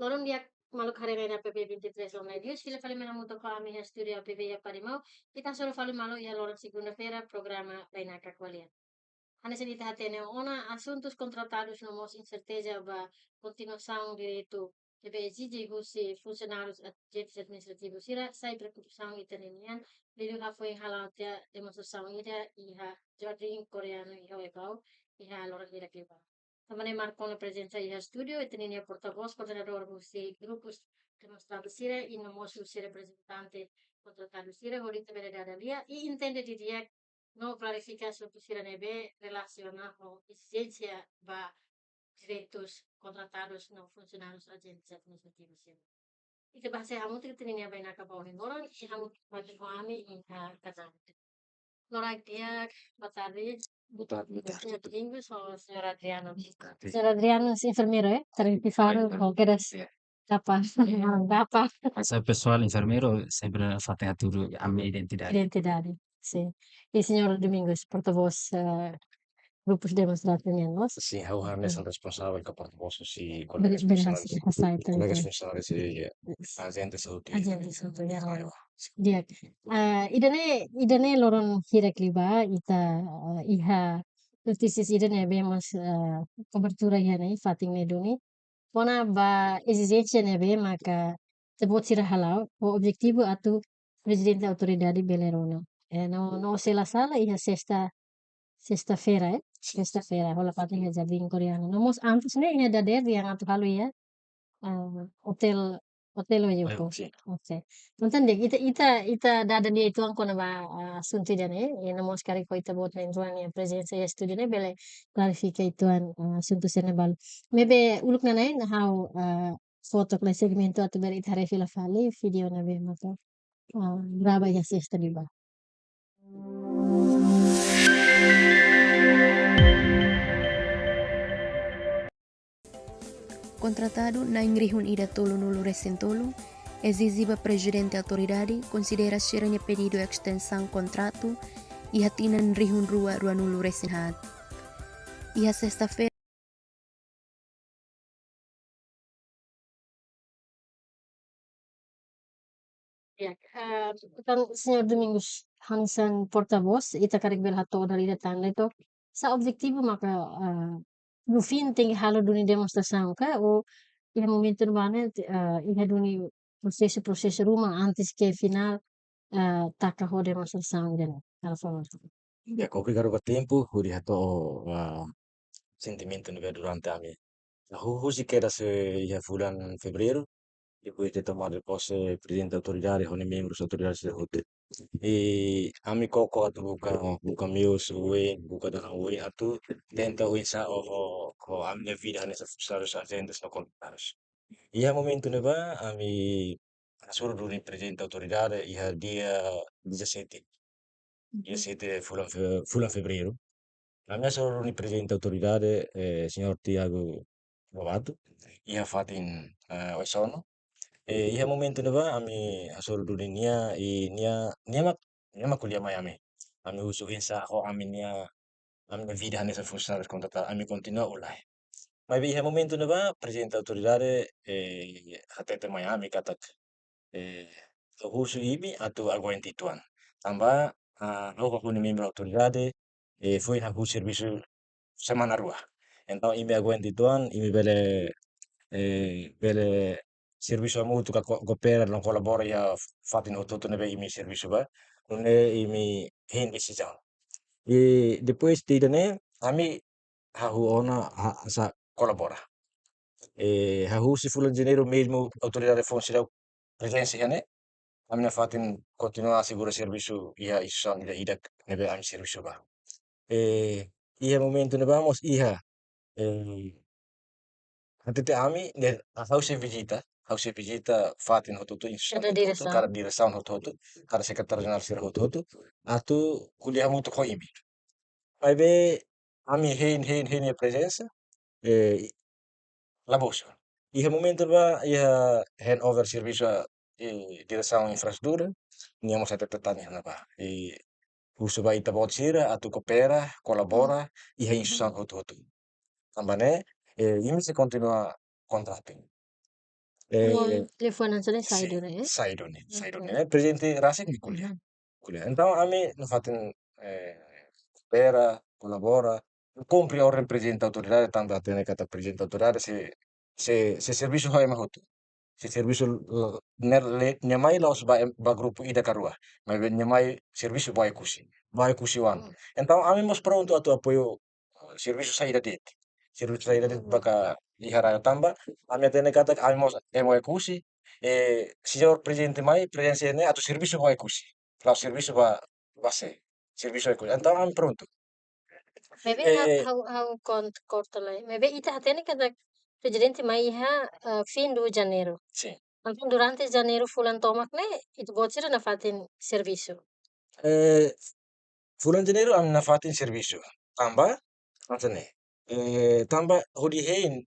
Lorong dia maluk haremena PP23 online dia sila fale mena muto ko ami ha studio PP ya parimau kita solo fale malu ya lorong segunda feira programa Reinaca qualia. Ana se dita hatene ona assuntos contratados no mos incerteza ba continuação direito deve exigir se funcionários agentes administrativos ira sai preocupação italiana lido ha foi halatia demonstração ira e ha jardim coreano e hoekau e ha lorong ira kiba. Também marcou na presença e estúdio e tinha porta-voz, coordenador dos grupos demonstrantes Sira e no moço ser representante contratado Sira, horita vereador ali e entende de dia não clarifica sobre Sira nebe relacionado com exigência ba direitos contratados não funcionários agentes administrativos Sira. E que bahasa kamu tu tinha bem na kabau orang e kamu macam kami em casa. Lorak dia batari Butar. domingo sou a senhora Adriana. Senhora Adriana, enfermeira, é? Tarifário, qualquer capaz, capaz. Saya pessoal enfermeiro sempre fatto tudo a minha identidade. Identidade, sim. E senhor Domingos, porta-voz, grupos demonstrativos. Sim, eu sou responsável com a parte vossa se Bem, colegas funcionários e agentes saúde. Agente saúde, dia. Idane loron hirakliba ita iha notícias idane vemos cobertura ihane fating neduni. Pona ba exigência nebe maka tebot sira halau o objetivo atu presidente autoridade Belerona. No se la sala iha sexta-feira, sexta-feira rola patinha jardim coreano. Nomos antes ne iha dader yang atu halu ya hotel hotel Oyoko. Sim. Okay. Entende? Ita dada dia itu angko na ba assunto dane e nomos kari ko ita bot na intuan ya presença ya studio ne bele clarifica ituan assunto sene balu. Mebe uluk na na how foto kla segmento atu bere ita refila fali video na be maka graba ya sexta di ba. Contratado na ingrihun ida tolu nulu recém tolu, exigiba presidente autoridade considera seranya pedido extensão contrato e hatinan rihun rua nulu recém had. E a sexta-feira Ya, kan senhor Domingos Hansan porta-voz ita karik bel hato dari datang itu sa objetivo maka no fim tem halo duni demonstração ka o iha momento mana iha duni prosesso rumah antes que final taka ho demonstração dele alfa Ya, kau pikir ke tempo, huri hato sentimento nebe durante a minha. Husi queda se ia bulan fevereiro, depois de tomar posse presidente da autoridade, onde membros da autoridade se derrote. E ami koko atu buka meus ue, buka dana ue atu tenta ue sa o a minha vida nessa funcionários agentes no contratos. E a momento neba ami suruh duri presidente da autoridade ia dia 17 bulan fevereiro. A minha suruh ni presidente da autoridade senhor Tiago Lobato ia fatin oisono. Ia momento neba ami suruh duri nia i nia mak kuliah Miami. Ami usuhin sa ho ami nia ami vida nessa funcionários contratados. Ami continua ulai. Mas ia momento neba presidente da autoridade hatete Miami katak husu imi atau aguenti tuan. Tambah au kakuni membro autoridade foi na hu serviço semana rua. Então imi aguenti tuan imi bele serviço amu tu coopera non colabora ya fatin hototo nebe imi serviço ba. Nune imi hin decisão. E depois de né, ami hahu ona sa colabora. Hahu se fulan de janeiro mesmo autoridade fonseral presença né. A minha fatin continua a segura serviço ia isso ida ida nebe ami serviço ba. Ia momento ne vamos ia hatete ami ne hause visita fatin hototo isso cara direção hototo cara secretário geral sir hototo atu kuliah muito koimi. Aí be ami hein a presença la bolsa. Ia momento ba ia hand over serviço direção infraestrutura niamo sa tanya na ba. Husu ba ita botsira atu coopera, colabora e reinstrução hototo. Também imi se continua contratem. telefonan saja Sì, Saidon ya. Saidon. Presidente Racing di kuliah. Então, a mim, não fatem, coopera, colabora, cumpre o representa autoridade, tanto atene kata presidente autoridade, se serviço hai mahotu. Se serviço nyamai laos ba grupo ida karua, mas nyamai serviço vai kusi wan. Então, a mim mos pronto atu apoio serviço saída dete. Serviço saída dete baka ihara tamba, a mim atene kata a mim mos emo kusi, signor presidente mai, presidente ne atu serviço vai kusi. Lao serviço ba se. Serviço vai kusi. Então, a mim pronto. Maybe Eh, how kortalai. Maybe ita atene kata presidente mai fin do janeiro. sì. Então durante janeiro fulan tomak ne itu bocor na fatin serviço. Eh, Bulan Janeiro am nafatin serviço. Tambah, antene. Tambah hudihein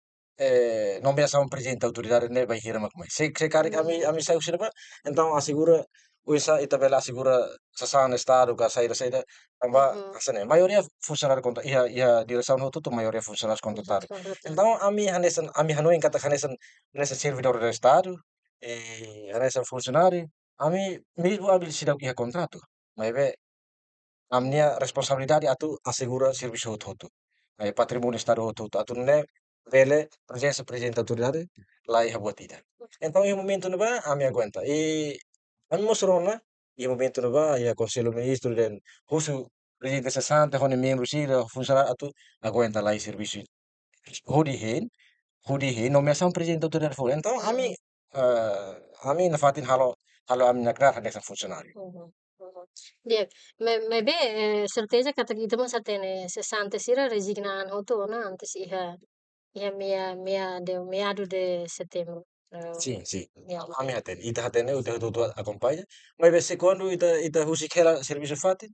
nomeação presidente da autoridade ne vai hira makmai. Se kari ami sai usira ba, então assegura uisa itabela assegura sasana estado ka saída tambah asane. Maioria funcionário contra ia direção no tudo maioria funcionários contratados. Então ami hanuin kata hanesan nessa servidor do estado hanesan funcionário ami mesmo abil sidau ia contrato. Mas a minha responsabilidade atu assegura serviço hotu. Patrimônio estado hotu. Atu ne vele presença presidente da autoridade lá e buatida. Então, em momento não vai, a minha aguenta. A minha mostrona, em momento não vai, a conselho ministro dan husu presidente sessante, hone membro sira, funcionário atu aguenta lá e serviço. Hudi hin, nomeação presidente da autoridade for. Então, a mim na fatin halo a minha clara dessa funcionário. Dia, maybe certeza kata kita mas atene sesante sira resignaan hotu na antes iha meado de setembro. Sì, sì, Ya. a me hatene. Ita hatene udah tutu acompanha, mas vez quando ita husi kela serviço fati,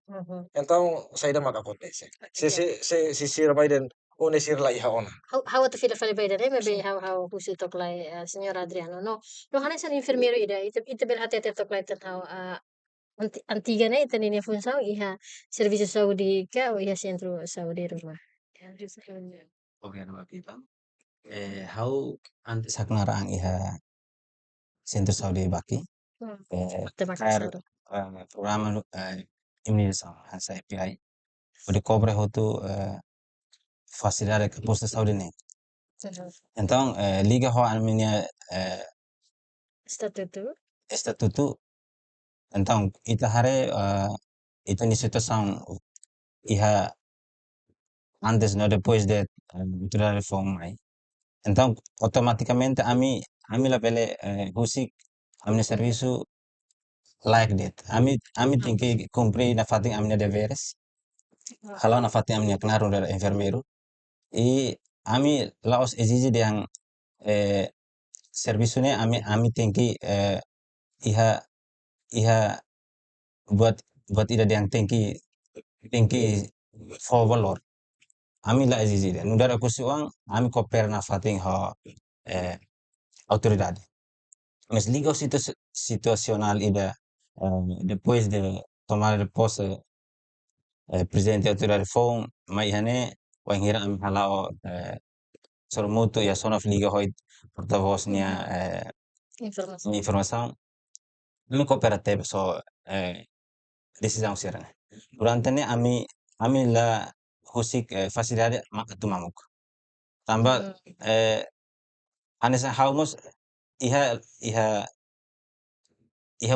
então saída maka acontece. Se sira baiden one sira la iha ona. How to feel fale baida ne maybe how husi toklai senhor Adriano no hanesan enfermeiro ida ita bel hati toklai tan how antiga ne ita nini função iha serviço saúde ka ou iha centro saúde rumah. Oke, nama kita. How antes saknara ang iha Center Saudi Baki. Terima Kair kasih. programa ini sa hansa API. Ode cobre hotu facilidade que posta Saudi ne. Então, liga ho a minha estatuto. Então, ita hare ita ni situação iha antes no depois de autoridade reforma mai. Então, automaticamente ami la pele husik amne serviço like that. Ami tem que cumprir na fatin amne deveres. Kalau na fatin amne claro del enfermeiro. E ami laos exige yang serviço ne ami tem que iha buat ida yang tem que for valor. Ami la exige dia. Nudara kusi uang ami koper na fatin ha autoridade. Mas liga situacional ida depois de tomar de posse presidente da autoridade phone mai hane wangira am halao sormuto ya sonof liga hoit portavoz-nya informação ami cooperative so decisão sirene durante ne ami la husik facilidade tu mamuk tambah anesa haumos iha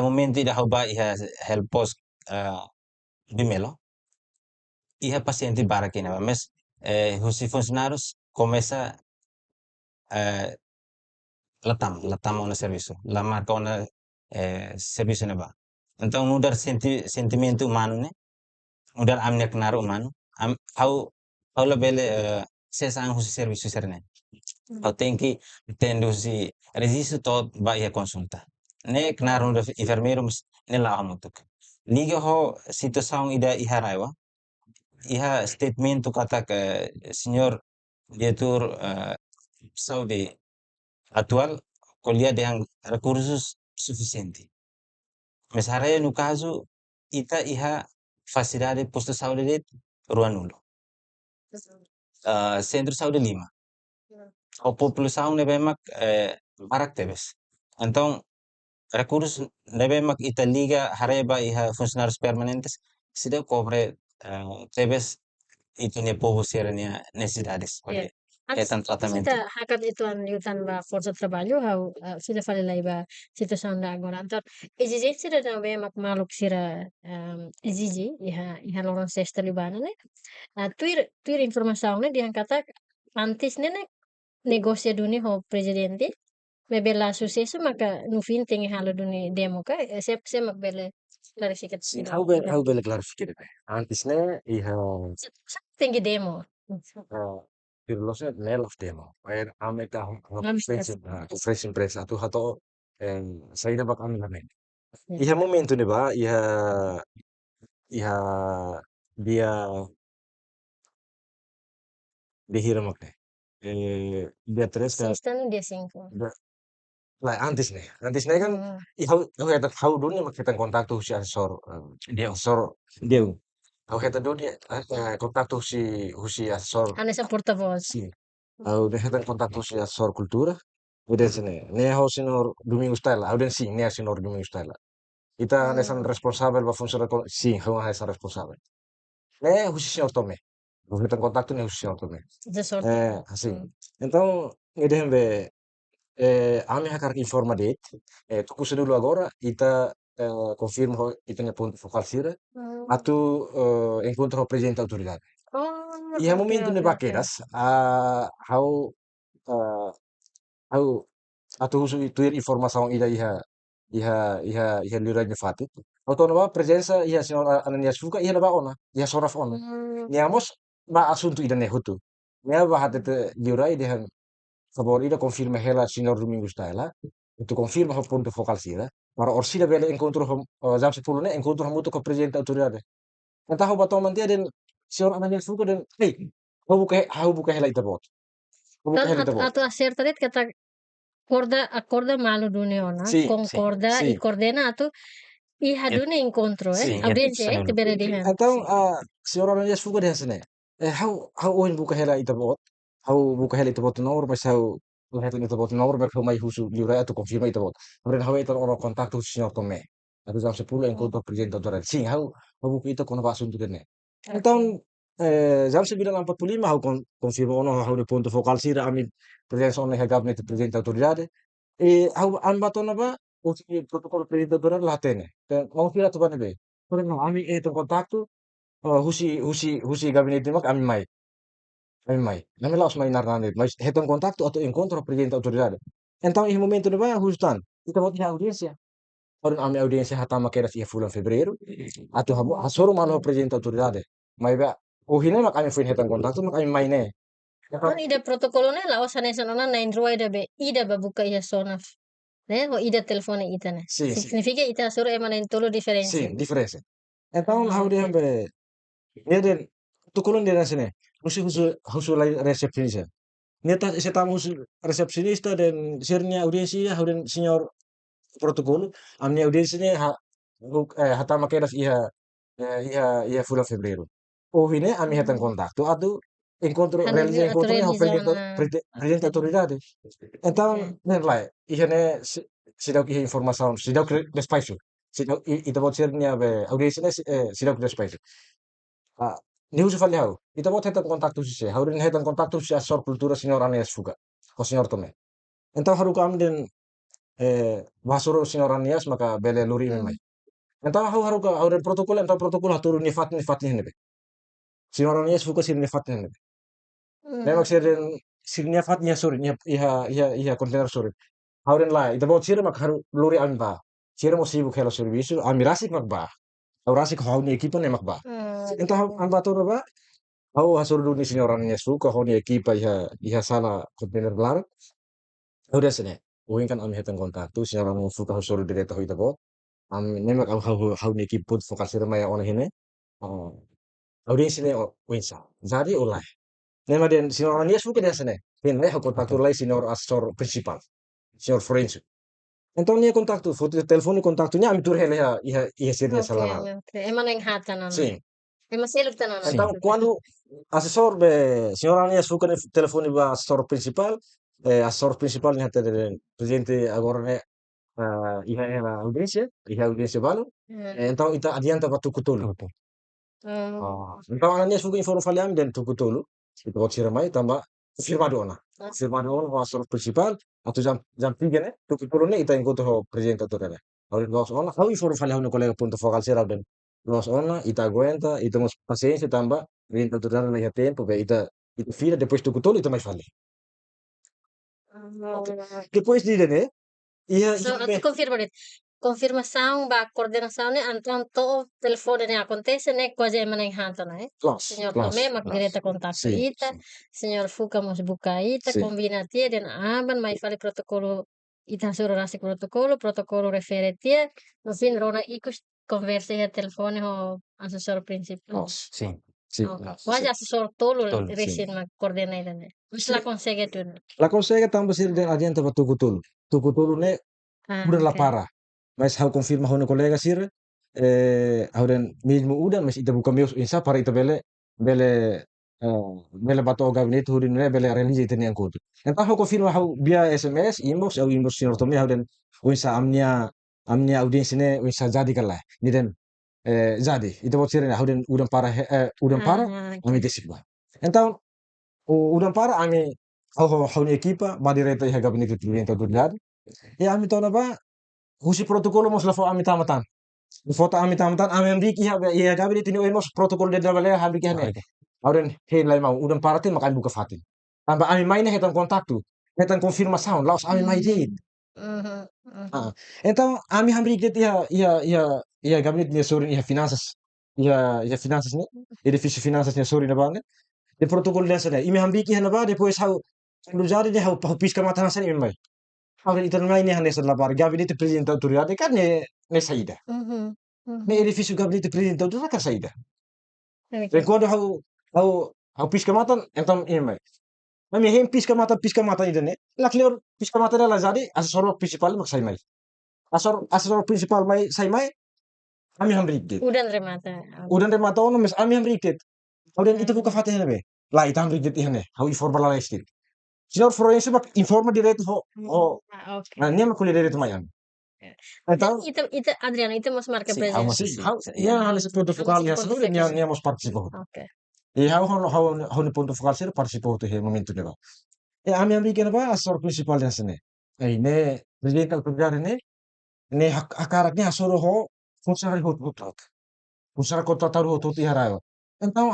momento ida hauba iha helpos bimelo iha paciente barakina mas husi funcionários começa latam ona serviço la marca ona serviço ne ba então mudar sentimento humano ne mudar amne kenaro humano how la bele sesang husi serviço serne how tem que tendo si registro tot ba ia consulta ne kenaro da enfermeiro ne la amutuk liga ho situação ida iharaiwa iha statement tu kata ke senhor diretor Saudi atual colher dengan recursos suficiente. Mas haraya no caso ita iha facilidade posto saúde de Ruanulo. Centro saúde 5. A população ne bemak barak tebes. Então, recursos devemos ita liga hareba iha funcionários permanentes se deu cobre talvez itu ne povo serania necessidades Yeah. olhe Antes etan tratamento. kita hakat ituan liutan ba força de trabalho, sila falei ba situação da agora. Então, exigência da também maluk sira exige iha lorong sexta libana né. Tuir informação né dihan kata antes né negócio duni ho presidente bebela sucesso maka no fim tem halo duni demo ka se mak bele clarificat Sim, sila. how bele clarificar antes né iha Tinggi demo. Pirlosnya nelaf demo. Ayer ame ka Habis conferência imprensa atu hato saída bak ame lame. ya. Iha momento ne ba iha dia dihira makne. Dia terus ka Sexta no dia 5. lah antes ne kan iha hau dunia makitan kontak tu si asesor dia asesor dia au heta do dia kontak tu si asesor Anessa porta-voz. si au dia heta kontak tu si asesor kultura. Udah sini, ne ho sinor Domingo Stella, auden sim, ne sinor Domingo Stella. Ita ne san responsável ba funcionar con sim, ho ha san responsável. Ne husi senhor Tomé. O que tem contato ne husi senhor Tomé. De sorte. Assim. Então, idem be ami hakar informa det. Tuku dulu agora, ita confirma ho ita ne ponto focal sira. Atu encontro o presidente da autoridade. Oh, E é momento ne baqueras, how how atu husu tuir informação ida iha lirai fatit. Autonoma presença iha senhora Ananias Fuka iha ba ona, iha soraf ona. Niamos ba assunto ida ne hutu. Nia ba hatete lirai dehan favor ida confirma hela senhor Domingos Taila. Itu confirma ho ponto focal sila. Para orsida bele encontro jam 10 ne encontro mutu ko presidente autoridade. Entah ho batoman dia den senhor Ananias Fuka den hey, hau buka hela ita bot. Hau buka hela ita bot. Atau acerta det kata acorda malo duniona, Sì, concorda sì. e coordena atau iha dune incontro Sì, audiência sono- te bere dihan. Então, senhora Ananias Fuka den sene. Hau oin buka hela ita bot. Hau buka hela ita bot nomor mas hau hela ita bot nomor ber mai husu liurai atau confirma ita bot. Kemudian hau itu orang kontak tu senhor Tomé. Atau jam 10 encontro presidente autoridade. Sim, hau buka itu kono assunto dene. Então, jam 9:45 hau confirma ono hau de ponto focal sira ami presença ono gabinete presidente autoridade. Hau ambatona ba usi protokol presidente autoridade latene. Mau kira tu bane be. Kemudian ami itu kontak tu husi gabinete mak ami mai. Nami laos mai narnane, mas heton contacto atau encontro presidente autoridade. Então, em momento de vai hustan, kita mau tinha audiência. Orang ami audiência hatama keras ia bulan Febrero, atau hasoro mano presidente autoridade. Mai ba, hine mak ami fuin heton contacto mak ami mai ne. Kan ida protokolnya lah osane sanona nain ruai da be ida babuka iha sonaf. Ne ho ida telefone ita ne. Sì, sì. Significa ita suruh emanen tolo diferensi. Sim, diferença. Então, hau dia be, dia den, tu kulun dia sini. Husu lai resepsionis. Neta se tamu resepsionista dan sirnya audiensia huden senhor protokol amni audiensinya hatama keras iha fulan Febrero. Oh ini ami hatan kontakto atu encontro realiza encontro ne presidente autoridade. Então, nen lai, iha ne sidau iha informação, sidau despacho. Sidau ita bot sirnya be audiensinya sidau despacho. Ni husu fali hau. Ita bot hetan kontakto si se. Hau den hetan kontakto si asor kultura senhor Anies Fuga. O senhor Tomé. Então haru kami den basuro senhor Anies maka bele luri memai. Então hau den protokol entah protokol haturu nifat ni hene be. Senhor Anies Fuga sir nifat ni hene be. Memang sir nifat ni suri iha kontainer suri. Hau den lai. Ita bot sir maka haru luri ami ba. Sir mo sibuk helo servisu ami rasik mak ba. Hau rasik hau ni ekipa ne mak ba. Entah am baturo ba. Hau hasur duni senhor Anies Fuga hau ni ekipa iha sala kontainer belar. Udah sini. Uing kan ami hetan kontak tu senhor Anies Fuga hasur direto ita bot. Nemak hau ni ekipa fokus sir maya ona hene. Audiensi ne winsa. Jadi ulai. Nema den senhor Anies Fuga dia sini. Hene hau kontak tu lai senhor asesor principal. Senhor Forense. Então nia kontak tu foto telefone kontak tu nya ami tur hele iha sirnya salah. Okay. Emang yang hata nana. Sim. Emang seluk tanana. Então quando asesor be senhor Anies Fuga telefone ba asesor principal ni hata den presidente agora ne Iha era audiência balu, então ita adianta para tuku tolo. Então ananias fuga informa faliam dan tuku tolo. Itu waktu ramai tambah confirmado ona ho asor principal atau jam 3 ne tuku tolo ne ita encontro ho presidente autoritaria. Ahora los ona au informa faliam no colega punto focal serau dan los ona ita aguenta, ita mos paciência tambah presidente autoritaria na tempo, ita fila depois tuku tolo ita mais fale. Depois de né, So, at confirmação ba coordenação né então todo telefone né acontece né coisa é maneira hanto né senhor Tomé mak direta kontakto Sim, ita senhor Fuka mos buka ita sim. combina tia dan aban mai fale protokolo ita suruh rasi protokolo refere tia no fin rona ikus conversa ya telefone ho asesor principal Sim. quase assessor tolo Tolo, resin mak coordinate né mas la consegue tu La consegue tambah sir den adianta para tuku tolo. Tuku tolo ne udah la para. Mas hau confirma hono colega sir, hau den mesmo udan mas ita buka meus insa para ita bele bato gabinete hurin ne bele religi ita ni angkutu. Entah hau confirma hau via SMS, inbox senhor Tomé hau den insa amnia audiensi ne insa jadi kalah. Ni den jadi ita bot sir hau den udan para ami desibah. Então udan para ami hau ni equipa ba direta iha gabinete presidente autoridade. E ami tona ba husi protokolo mos lafo ami tamatan. Foto ami tamatan ami amriki iha gabinete ni mos protokol de dabale habiki hane. Auren he lai mau udan para tin makai buka fatin. Tamba ami maine hetan kontaktu. Hetan konfirmasaun laos ami mai dit. Então ami hamriki iha gabinete ni sorin iha finanças ni edifício finanças ni sorin na banget. De protokol dessa né. Imi hamriki hana ba depois hau jadi de hau pisca mata hasan imi mai. Auren ita mai ni hane sa labar gabinete presidente autoridade kan ne saída. Ne edifício gabinete presidente autoridade kan saída. E quando hau pisca mata então imi mai. Mami hem pisca mata ida ne. La clear pisca mata dela jadi asesor principal mak sai mai. Asesor principal mai sai mai ami hamriki. Udan remata ono mes ami hamriki. Auren ita buka fatih be. La ita hamriki ihane. Hau informa la estir. Senhor forense mak informa direto ho ni mak kuliah direto mai ami. Então, itu Adriano itu mas marca Sim, presença sim. hau nesse ponto focal ya sabe ni mos participou. E hau ni ponto focal ser participou te momento deba. E ami amriki ba asesor principal dessa ne. Ei ne presidente autoridade ne hakarak ni asoro ho funcionário hot. Funcionário contratado hot iharayo. Então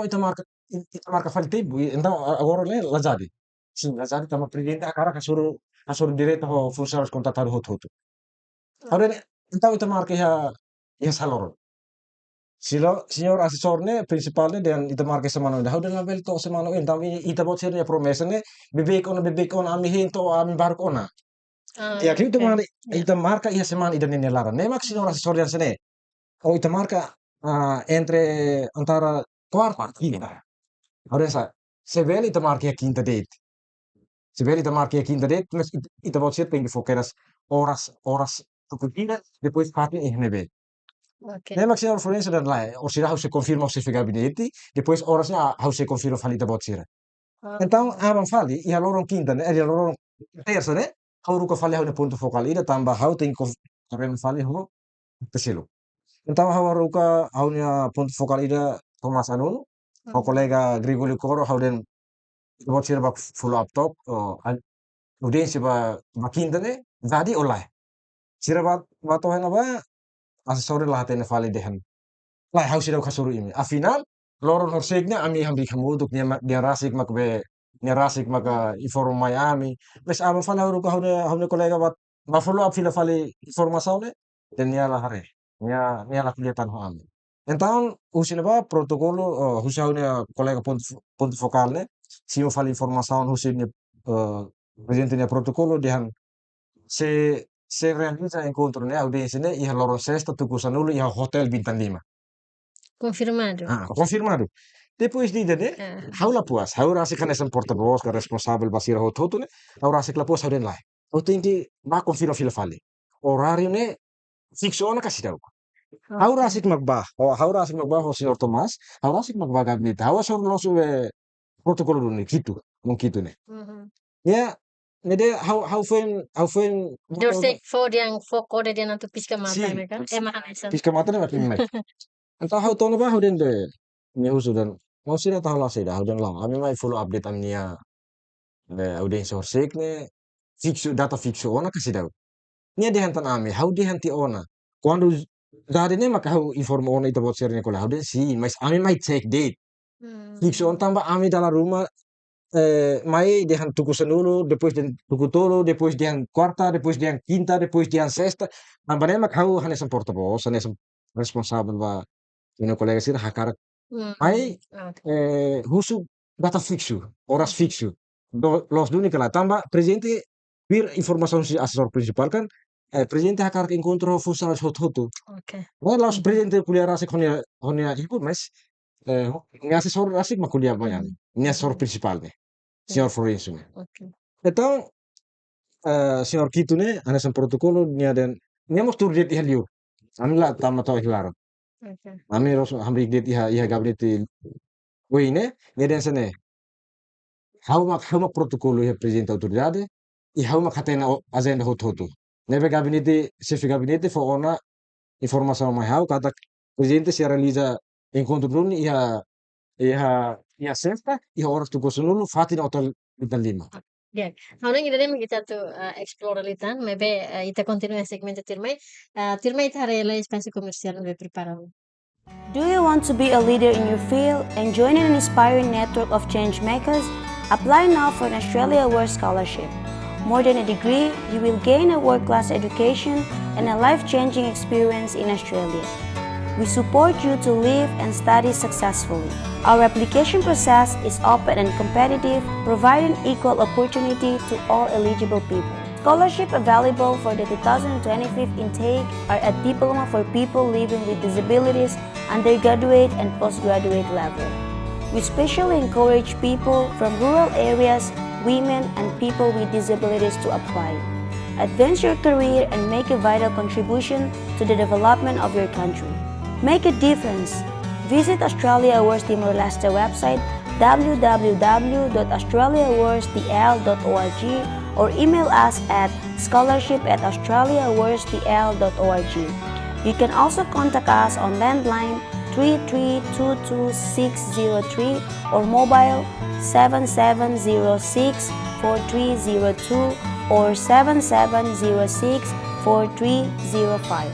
ita marca falteibu. Então agora ne la jadi. Sim, la jadi tama presidente hakarak asoro direto ho funcionários contratado hot. Ahora então ita marca iha saloro. Senhor asesor ne principal ne dan ita marca semana dah udah label to semana então ita bot sir promessa ne bebek on ami hinto ami barco ona. E aqui ita marca iha semana ida ne lara. Ne mak senhor asesor dan sene. Oh ita marca entre antara quarta e quinta. Ahora sa sebel ita marca iha quinta date. Sebel ita marca iha quinta date, mas ita bot sir pengi fokeras horas tukutina depois parte ihnebe. Ne mak senhor forense dan lai, orsi hau se confirma o gabinete, depois orasnya hau se confirma falita bot sira. Então, abang fali, iha lorong quinta ne, iha lorong terça ne, hau ruka fali hau ne ponto focal ida, tambah hau tem karen fali ho peselo. Então, hau ruka hau ne ponto focal ida Thomas Anunu, hau kolega Grigoli Koro, hau den bot sira bak follow up top, audiensi ba quinta ne, jadi olai. Sira bato hena ba, asesor lah tene fali dehen. Lai hau sira kasuru imi. Afinal, loron horsegna ami hambi hamuduk dia rasik mak informa ami. Mes abang fala ruka haune kolega ba follow up fila fali informasaune dan nia la hare. Nia la kelihatan ho ami. Então, usina ba protokolo husaune kolega ponto focal ne, simo fali informasaun husine presidente nia protokolo dihan se realiza encontro ne audiensi ne iha loron sesta tuku sanulu iha hotel bintang 5. Confirmado. Depois de ne, hau la puas, hau rasik kan esen porta-voz ka responsável basira hototo ne, hau rasik la puas hau den lai. Hau tinti ba confirma fila fali. Horário ne, fixo ona kasih tahu. Hau rasik magbah ho senhor Thomas, hau rasik magbah gabinete. Hau asor langsung protokol dulu ne, gitu, mung gitu ne. Ya, nede how fen Dorsek for yang for kode dia nanti pisca mata si mereka. Makan esa. piska mata na makin mek. Entah how tono ba how den de ni husu dan mau sida tahu lah sida how den lang. Ami mai follow update amnia how den sorsek ne fixo data fixo ona kasih daw. Nia de hantan ami how de hanti ona. Quando dade ne maka how inform ona ita bot share kola how den si mas ami mai check date. Fixo on tambah ami dalam rumah mai dejan tuku senulu, depois de tuku tolo, depois dejan quarta, depois dejan quinta, depois dejan sexta. Também mak hau hanesan porta-voz, hanesan responsável ba meu colega sira hakar mai husu data fixo, horas fixo. Los dunia kala tambah presidente bir informasi si asesor principal kan presidente hakar encontro funcionários hot-hotu. Oke. Wah, los presidente kuliah rasik honia ibu mas ni asesor rasik mak kuliah banyak. Ni asesor principal nih. Senhor Florencio. Oke. Então, senhor Kito ne, hanesan protokolo nia den, nia mos tur det iha liu. Ami la tama tau hilar. Oke. Ami ros hamrik det iha gabinete wei ne, nia den sene. Hau mak protokolo iha presidente autoridade, e hau mak hatena agenda hot-hotu. Neve gabinete, chefe gabinete fo ona informação mai hau kata presidente se realiza encontro dulu iha sexta, iha horas tuku senulu, fatin hotel bintang 5. Ya, ahora iremos kita tuh explore litan, maybe kita continue segmen tirmai, tirmai itu hari lah spasi komersial lebih preparado. Do you want to be a leader in your field and join an inspiring network of change makers? Apply now for an Australia Award Scholarship. More than a degree, you will gain a world-class education and a life-changing experience in Australia. We support you to live and study successfully. Our application process is open and competitive, providing equal opportunity to all eligible people. Scholarship available for the 2025 intake are at diploma for people living with disabilities, undergraduate and postgraduate level. We especially encourage people from rural areas, women and people with disabilities to apply. Advance your career and make a vital contribution to the development of your country. Make a difference. Visit Australia Awards Timor-Leste website www.australiaawardsdl.org or email us at scholarship@australiaawardsdl.org. You can also contact us on landline 3322603 or mobile 7706-4302 or 7706-4305.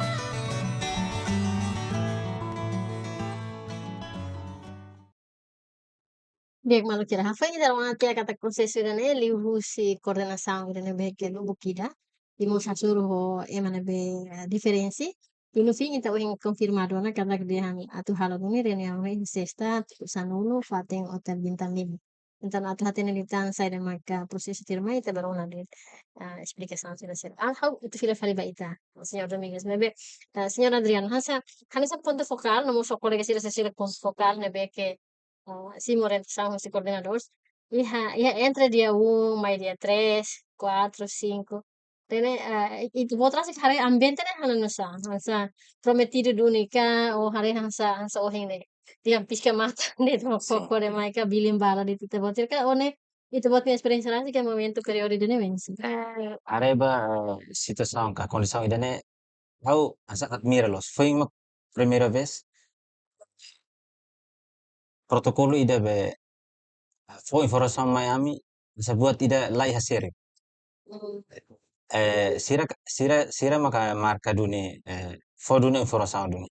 Biar malu kira hafa ini dalam arti kata proses sudah ne liusi koordinação dan beke no bukida e mostra suruh emana be diferensi e no fim então em confirmado na kata dia atu halo dumi reunião em sexta sanuno fatem hotel bintang 5 então atu hatene litan sai dan maka proses terma itu baru na de explicação sudah ser how itu fila fali baita senhor Domingues maybe senhor Adriano hansa ponto focal no moso colega sira ponto focal ne beke si orientação esse coordenadores entra dia 1, mais dia 3, 4, 5. Tene itu botra sih hari ambiente ne hana nusa prometido dunika o hari hansa ohing ne dia pisca mata ne to foco de maika bilim bala di tete botir ka one itu buat minha experiência lá que momento período de nevensi. Areba situação, a condição ainda né, eu admiro los. Foi uma primeira vez, protokolo ida be, foi informação Miami, bisa buat ida lai hasiri. Sira maka marka duni, fo duni informação duni.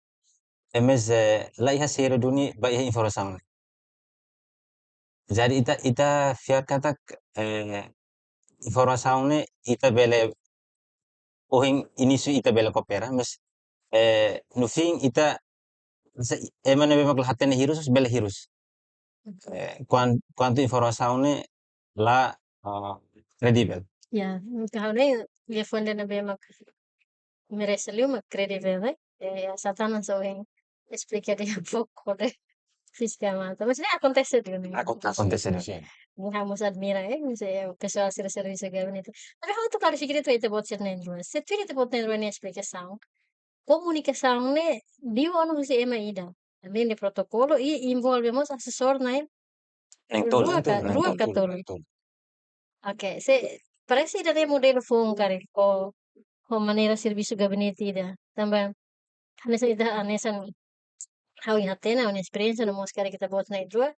Emes lai hasiri duni ba informação. Jadi ita fiar kata informação ne ita bele ohing inisu ita bela kopera mas no fim ita emane bemak hatene hirus bela hirus quanto informação ne lá credível. Ya, kalau ne dia fonde na bemak merece liu mak credível né? Satana só vem explicar dia pouco de fisicamente. Mas acontece tuh. Acontece Sim. Vamos admirar, o pessoal se serviço gabinete. Tapi kalau tu kalau fikir itu itu buat cernen dulu. Setuju itu buat cernen explicação. Comunicação né, di ono se ema ida. Além de protocolo e envolvemos assessor né. Em todo. Rua catolo. Ok, se parece ida ne modelo fungkari o maneira serviço gabinete ida. Também, nessa ida nessa hau hatena una experiência no moscare kita bota na idrua.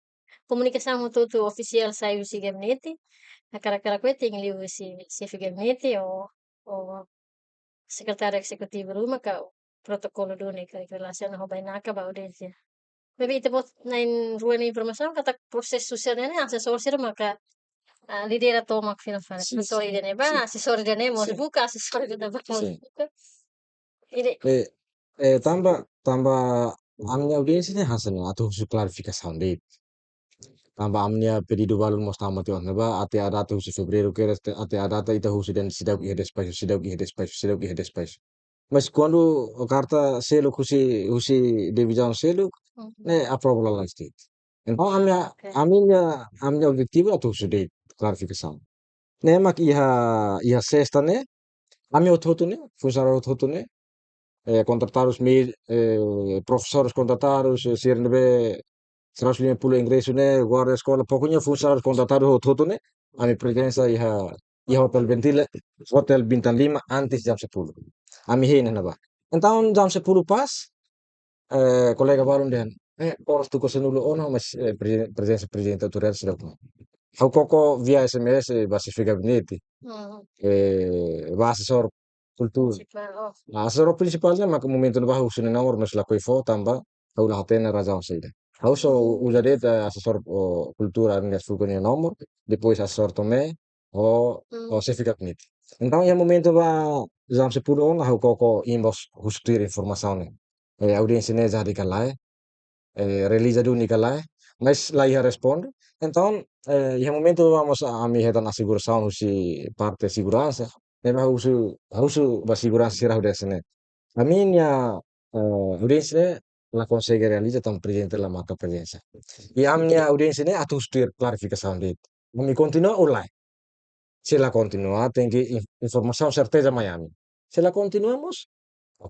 Comunicação com todo oficial saiu si gabinete. A cara coisa tem ali o chefe gabinete o secretário executivo rumah ka protokolo do ne ka relação ho bainaka ba audiência. Tapi ita bot na rua na informação kata proses sosial ne asesor sir maka lidera tomak film fara. Sì, Betul sì, ide ne ba sì, asesor ide ne mau sì, buka asesor ide ba mau sì. buka. Ide Tambah amnya audiência né Hasan atau husu clarificação dele. Tambah amnya pedido balun mos tamat yon ba ate adata husu fevereiro que ate adata ita husu dan sidau que sidau que despacho. Mas quando a carta selo husi divisão selo né aprova lá state. Então okay. a minha objetivo é husu de clarificação. Né mak iha sexta né amnya outro né funcionário outro né contratados professores contratados, CRNB 150 ingresso né, guarda escola, pokoknya funcionários contratados outro né, a minha presença ia hotel bintang 5 antes jam 10. Ami hina na ba. Então jam 10 pas, kolega balon dan, oras tu ko senulo ono mas presença presidente autoridade sudah. Hau koko via SMS basis gabinete, assessor cultura. Oh, Assessor principalnya maka momento na bahu sini nomor mas lakoi fo tamba hau la hatena razão saída. Hau so usa deta assessor cultura ngas fukan nomor, depois assessor tome o chefe gabinete. Então em momento ba jam 10 on hau koko inbox hustir informação ne. Audiência ne jadi kalai, release duni kalai, mas lá ia responde. Então, em momento vamos a mi hetan asseguração husi parte segurança, nema husu ba segurança sirah udah sene. A minha audiência la consegue realiza tam presidente la mata presença. E a minha audiência né atu stuir clarificação de. Kami continua online. Se la continua, tem que informação certeza Miami. Se la continuamos,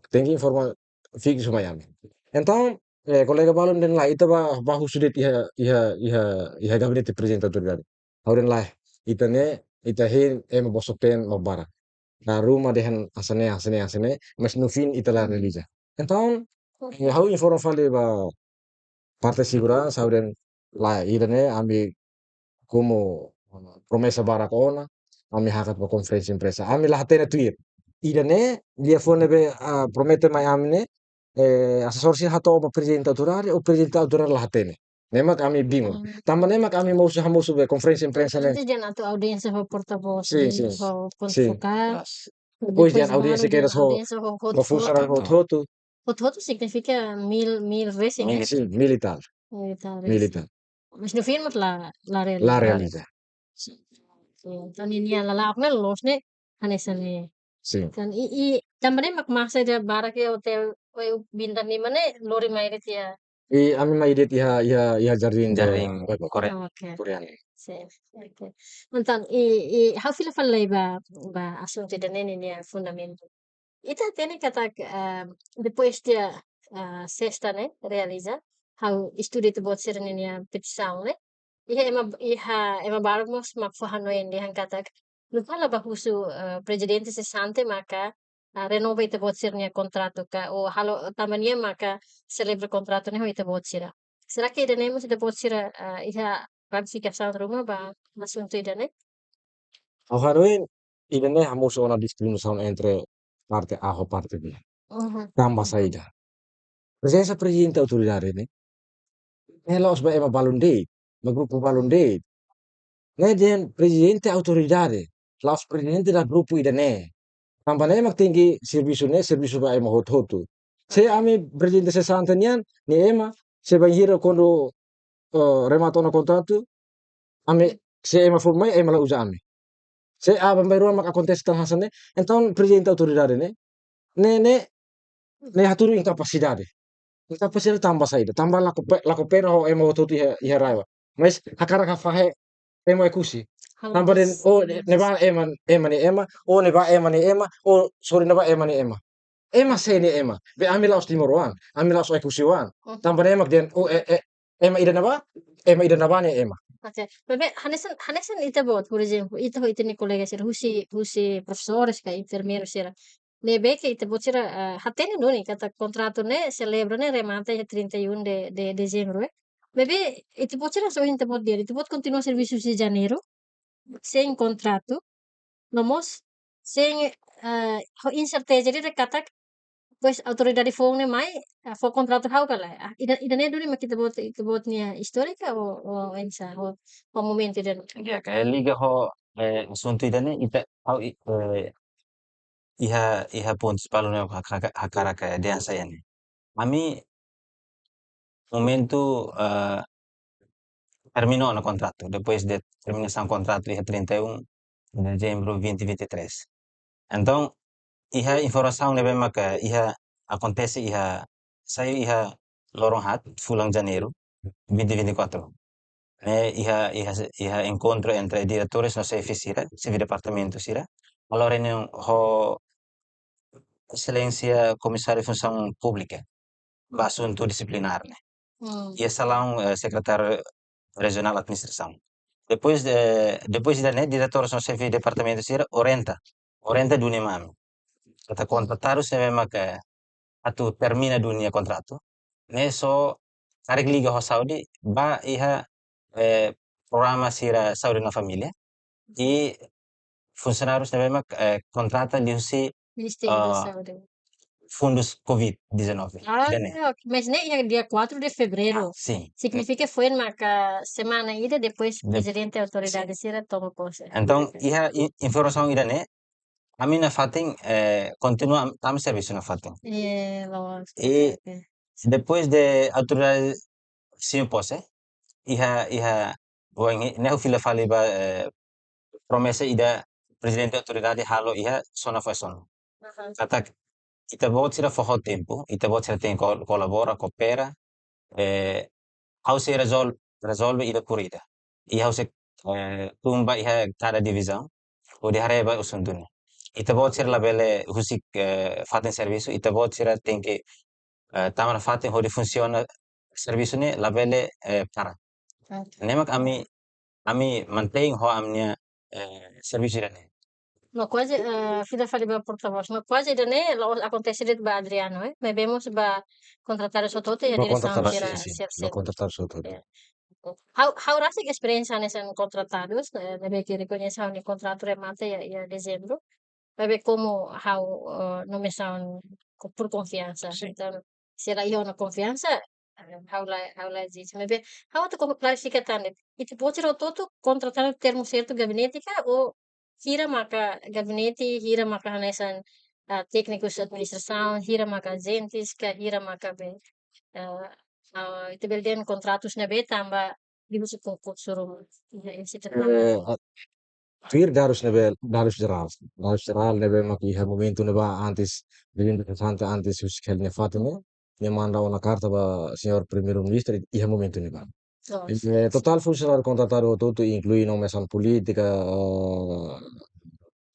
tem que informação fixo Miami. Então, colega balon den lá, ita ba husudit iha gabinete presidente autoridade. Auren lá, ita ne ita hin bosoken mabara. Na rumah dehen asane, mas no fim ita la realiza. Então, hau informa fale ba parte segurança, auren lá, ida ne ambi como promessa bara kona, ami hakat ba conferência imprensa. Ami lah tena tweet. Ida ne dia fone be promete mai ami ne assessor si hato ba presidente autorare o presidente autorare lah tene. Nemak kami bingung. Tambah nemak kami mau be conferência imprensa ne. nanti jangan atau audiência ho porta-voz Sim, sim, ho sim. convocar. Pois Depois dian audiência que baru era dan só audiência ho ba funcionário hotu, hot significa mil veces, né? sim, militar, Militar. militar. Mas no filme la La realiza. Então ini lalak na los ne anesa ne. Sim. Kan também makmasa da bara ke hotel bintang 5 ne lori mairit ya. E ami mai det iha jardim Jaring Korea. Okay. Korean. Sim, okay. Então, how fila falei ba assunto da nene ne fundamento. Ita tene kata depois dia sexta ne realiza how estudo te bot ser nene petição ne. Iha barmos makfahano yang dihan kata lupa lah bahusu presidente sesante maka renova ita bot sirnya kontrato ka o halo tamania maka celebre kontrato ne ho ita bot sira. Será que iremos ita bot sira iha ratificação rumah ba assunto ida ne? Au haroin ida ne hamus ona discriminação entre parte A e parte B. Tambah saída. Presença presidente autoridade ne. Elos ba ema balunde, ma grupo balunde. Ne den presidente autoridade. Laos presidente da grupo ida ne. Tambah ne mak tinggi serviço ba ema hotu. Se ami presidente sesante nian, ni ema se ba hira kondo rematono kontratu, ami se ema formai ema la usa ami. Se bambairua mak acontece hasane, então presidente autoridade ne ne haturu incapacidade. Incapacidade tambah saída, tambah la pena ho ema hotu iha raiwa. Mas hakara ka fahe ema ekusi. Tambah den neba ema o neba ema o sorry neba ema. Ema se ni ema. Be ami laos timoroan, ami laos ekusiwan. Tambah nemak den ema ida naba, ema ida naba ni ema. Ok, vabbè, adesso ite bot, por exemplo, ite ni colega sira, husi professores ka enfermeiro sira. Lebe que ite bot sira, hatene noni kata contrato ne celebra ne remata ya 31 de dezembro, Bebe, ite bot sira so ite bot dia, ite bot continua serviços de janeiro, sem contrato, vamos, sem, ho incerteza de kata pois autoridade phone mai, for contrato hau kala. Ida ne duri ma kita bot nia histórica o ensa o momento ida. Ya, kaya liga ho asunto idane ita au iha pontos palone hakara kaya diansa yani. Ami momento terminou no contrato, depois de terminação do contrato dia 31 de dezembro de 2023. Então, iha informação lebe maka iha acontece iha saiu iha lorong hat fulang janeiro 2024. Iha encontro entre diretores no CF Sira, CF Departamento Sira. Allora reunião ho Excelência Comissário de Função Pública, assunto disciplinar, né? E salão secretário regional administração. Depois da né, diretor no chefe de departamento sira orienta dunia mami. Kata contratar se memang ke atu termina dunia contrato. Ne so tarik liga ho Saudi ba iha programa sira Saudi na família e funcionários memang contrata di usi Ministério da Saúde. fundos Covid-19. Ah, Dan, ok. Mas né, é dia 4 de fevereiro. sim. Significa que foi marca semana ida, depois De- presidente e autoridade sira toma posse. Então, iha informação irane, a minha fating continua tam serviço na fating. Lógico. E Ok. depois de autoridade se impose, iha wangi ne fila fali ba promessa ida presidente autoridade halo iha sona fa son. Aham. Kata kita bot sira forro tempo, kita bot sira tem colabora, coopera, how se resolve ida corrida. E how se tumba iha cada divisão, o de hareba usundune. Ita bot sira labele husik faten serviço, ita bot sira tem que tamara faten hodi funciona serviço ne labele para. Nemak ami mantém ho amnia serviço irane. No quase, fida fali ba porta-voz, no quase ida né, acontece de ba Adriano, Mas vemos ba contratar só todo e a Lo direção contratar, sira sì, ser lo sempre. contratar sotto. How rasig experiência nessa contratados, deve que reconhecer o contrato remata e dezembro, vai ver como how nomeação por confiança. Sim. Então, será eu na confiança, how lá diz, mas bem, how tu como clarifica tanto, e tu pode tirar todo contratar o termo certo gabinetica ou hira maka gabinete, hira maka nessa técnicos de administração, hira maka agentes, que hira maka bem, itu beldian contratos na be tambah dibusi concurso suruh ya esse Vir darus geral. Darus geral nebe maki ha momento neba antes divin interessante antes us kelnya fatene ne manda una carta ba signor primeiro ministro iha momento neba. Total funcionário contratado todo inclui nomeação política,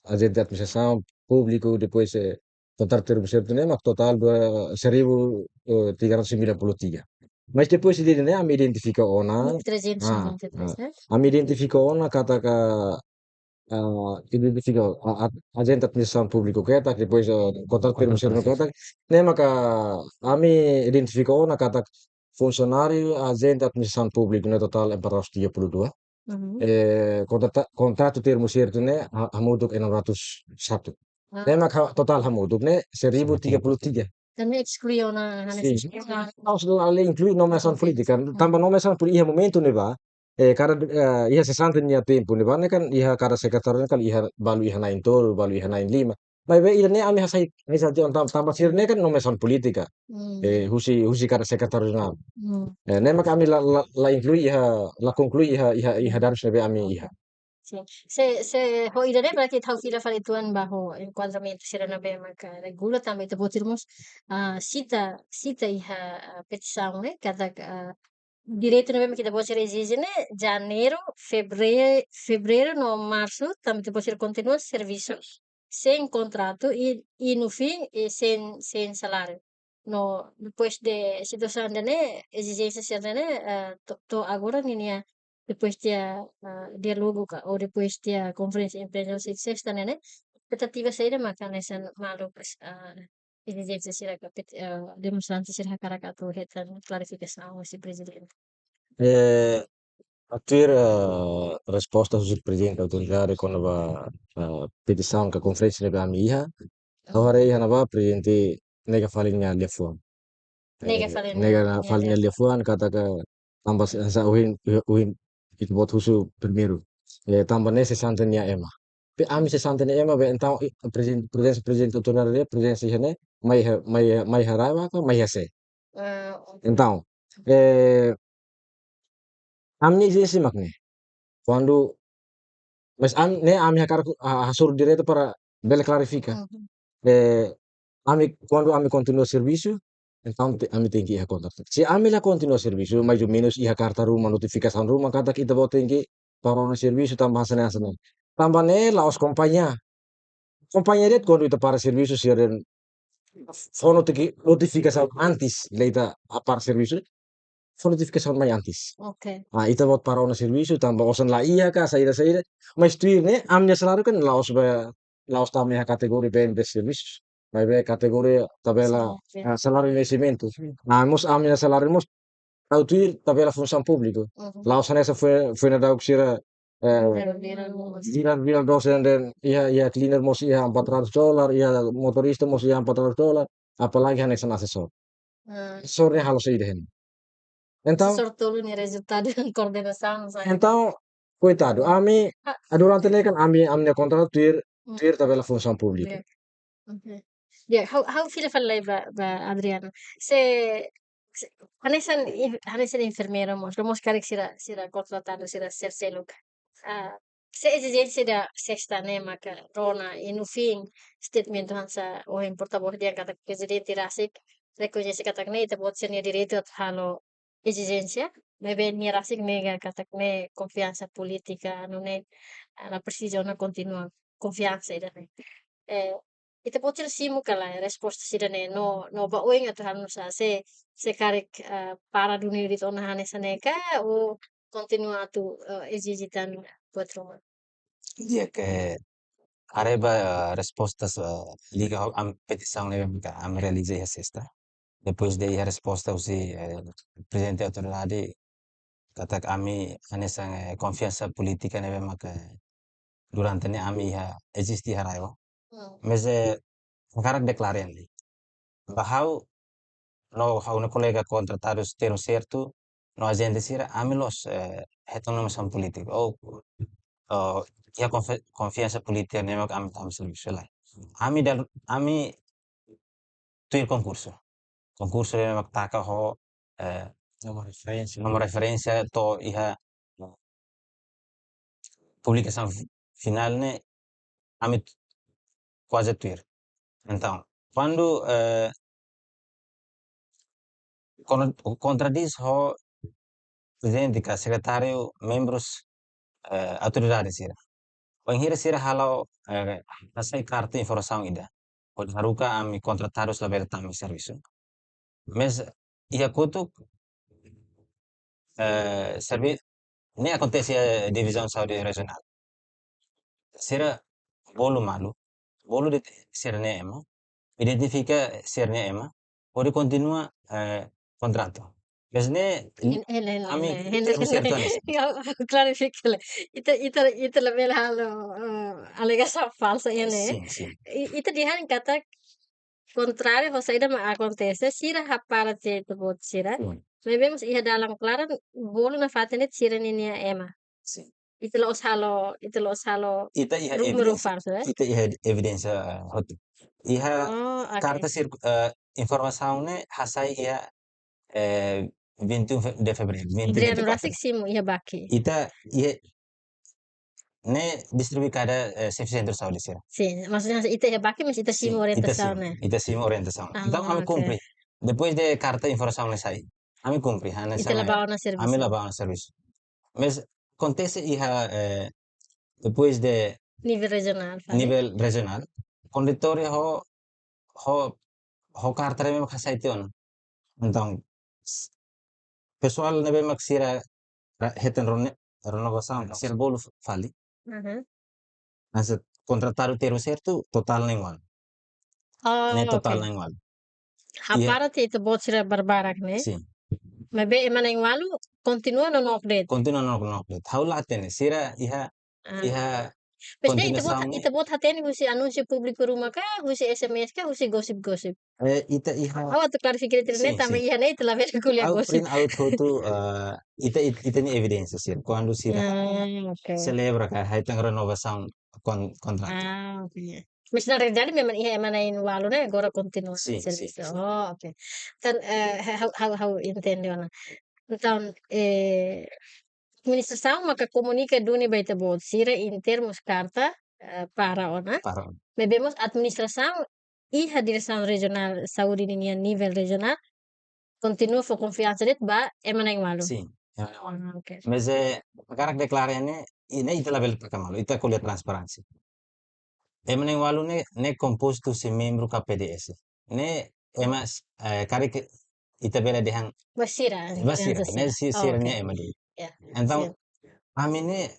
agente de administração público, depois total termo certo né, mas total 1.393. Mas depois de né, me identifica ona, 393 né? me identifica ona kata ka identifica agente de administração público que tá depois total termo certo que tá, né, mas a me identifica ona kata funcionário agente de administração público no total 432. Contrato termo certo né, hamuduk 601. Memang total hamuduk né, 1033. Kami excluye na Sì, hanes alle inclui nomeação política. Tambah nomeação política, iha momento ne ba, kada iha 60 nia tempo ne ba, ne kan iha kada sekretariat kan iha balu iha nain tol, balu iha nain lima. Mai be ida ne ami hasai saja tambah sir ne kan nomeação política. Husi kada sekretariat. Ne mak ami la inclui la conclui iha darus ne be ami iha. Sim. Se ho idane berarti tahu tidak falituan bajo enquadramento sira na be marca regula também te botirmos cita iha petição né kata direito na be kita pode exige né janeiro fevereiro no março também te pode continuar serviço sem contrato e no fim sem salário depois de situação né exigência certa né to agora ninia depois dialogo ka ou depois conferência imprensa sexta né tentativa saída maka nessa malu exigência sira demonstrante sira karakato retan klarifikasi si presidente. Atir resposta sul presidente autoridade quando va petição ka conferência nebe ami iha ahora iha na ba presidente nega falinha lefuan Nega falando nega minha falinha aliança. lefuan kata ka tambah sa uhin itu bot husu primeiro tambah nesse santenia ema pe ami se santenia ema be então presidente autoridade presidente iha ne mai haraiwa ka mai hase Ok. então amni jesi makne quando mas ami hasur direto para bela clarifica Mhm. ami quando ami continua serviço então ami tem que ir a contrato se ami lá continua serviço mais ou menos iha carta rumah notificação rumah kata kita bawa tem que para o serviço tambah sana sana tambah ne laos companhia det quando ita para serviço se ada for notificação antes leita a para serviço for notificação mais antes. Ok. Ita buat para ona serviço tambah osan la iya ka saída mas tu ne amnya selalu kan laos tamnya kategori BNP serviços vai be kategori tabela Sim. salário e vencimento mos amnya salário mos au tu tabela função público Mhm. laos nessa foi na dau sira virar dosen dan ia cleaner mos ia $400 ia motorista mos ia $400 apalagi nessa assessor asessornya halus idehen então Assessor tolo ni resultado coordenação saya. então, coitado, ami durante ne kan amnya kontrak tuir tabela função pública. Okay. Yeah, how feel falay ba Adriano? Se hanesan enfermeiro mos karik sira contratado sira serseluk. Se exigência da sexta né maka rona e no fim statement hansa o porta-voz dia kata presidente rasik reconhece kata ne te bot senia direito at halo exigência bebe ni rasik nega kata ne confiança política no ne la precisão na continua confiança ida ne. Ita pocil simu kala resposta sida ne no ba oing at hanu sa se karek para dunia di tona hane saneka o continua tu exigitan buat rumah. Dia que areba respostas liga am petição leve am realizei a sexta. Depois de a resposta usi presidente autoridade kata kami anesang confiança política neve maka durante ne ami ha existi haraiwa. Mas sekarang declaren li. Bahau no hau no colega contratados ter certo no agenda sira ami los autonomação política ou ia confiança política neve ami tam serviço lá. Ami tuir concurso neve mak taka ho nomor referência to iha publicação final ne ami quase tuir. Então, quando contradiz ho presidente ka secretário membros autoridades sira. Penghira sira halau nasai kartu informação ida. Quando haruka ami contratados label tami serviço. Mas ia kutuk ini acontece a divisão saúde regional. Sira bolo malu, bolo de sira ema, identifica sira ema, pode continua contrato. Mas ne ami terus certo nesse. Clarificale. Ita la bela halo alegação falsa né. Sim. Ita dihan kata contrário você ainda acontece sira hapara te bot sira. Vemos ia dalam klaran bolo na fatene sira ninia ema. Sim. Ita los halo Ita iha número evidência. falso Ita iha evidência hotu. Iha okay. carta informação ne hasai iha 21 de fevereiro. Adriano Rasik simu ia baki. Ita iha ne distribuir cada centro saúde sira. Sim, maksudnya ita ia baki mas ita simu orientação né. Ita simu orientação. Então kami cumpri. Depois de carta informação ne sai. Kami cumpri. Ita labaw na serviço. Kami labaw na serviço. Mas acontece iha depois de nível regional, conditório ho carta mesmo que saition. Então, pessoal nebe maksira heten renovação ser bolo fali. Uhum. Nasa contratado terceiro tu total nem one. Nem Oh, total oke. nem one. Hapara ti ito bot sila barbarak ne. Sim. Mabe emana yung walu continua no update. Continua no update. Haula atene sira iha Ah. Mas dia continuação ito bot hatene husi anuncio público rumah ka, husi SMS ka, husi gosip-gosip. ita iha Awak tu klarifikasi sim, internet tambah sim. iya na ito lah kuliah Au gosip. print out tu ita ni evidência sir. Quando sira Oke. celebra ka haitang renovação contrato. Ah, oke. Mas na terjadi memang iya emana yung walu na agora continua Sim, serviço. sim. Oh, oke. Tan how entende ona. Então, administração maka comunica duni baita bot sira in termos carta para ona. Para. Bebemos administração e a direção regional saúde a nível regional continua com confiança det ba emana yung walu. Sim. Okay. Mas agora declara ne ita label pakamalo. Ita kuliah transparansi. Emana yung walu ne composto si membro ka PDS. Ne emas kari ita bela dehang Basira. basira. Ne sira okay. niya ema di. Yeah. Então amin ne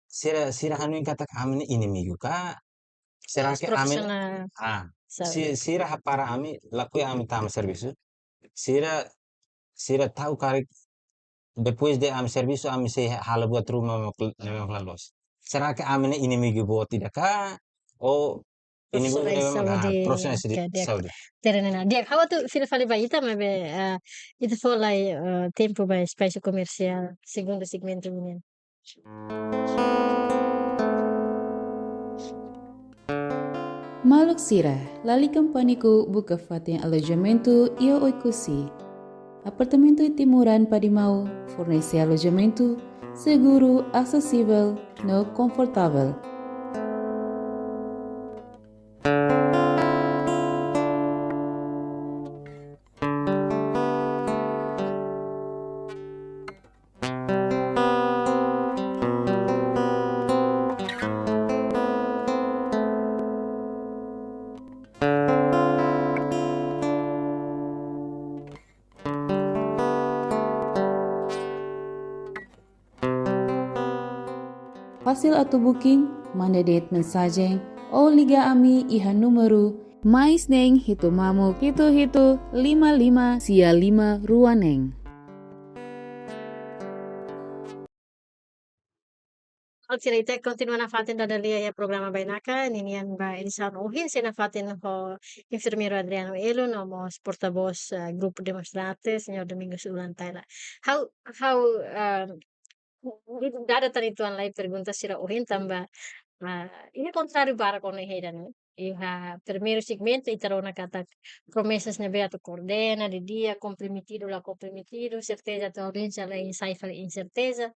sira anu yung katak amin ne inimigo ka. Será que amin sira para ami laku ami tama serviço. Sira tahu kari depois de ami serviço ami se hala buat rumah memang será que amin ne inimigo buat tidak ka? O inimigo memang profesional saúde. Terenena. Dia hawa tu fila fali ba ita mabe ita folai tempo ba espaço comercial segundo segmento union. Maluk sira, lali kampaniku buka fatin alojamento e oikusi. Apartamento e timuran Padimau fornece alojamento seguro, acessível, no confortável. Fasil atau booking, mandadet mensagem ou liga ami iha número mais neng hitomamu hito 55 sia 5 ruaneng. Cerita continua na fatin da dalia ya programa Bainaka, ninian ba Elisan Uhin, sina fatin ho enfermeiro Adriano Elo, nomos porta-voz grupo demonstrante, senhor Domingos Ulantaila. How dada tanituan lai pergunta sira Uhin tamba, ini contrário para con heidan. Iha primeiro segmento itarona kata promessas na beato coordena de dia comprometido la comprometido certeza to audiência la insaifal incerteza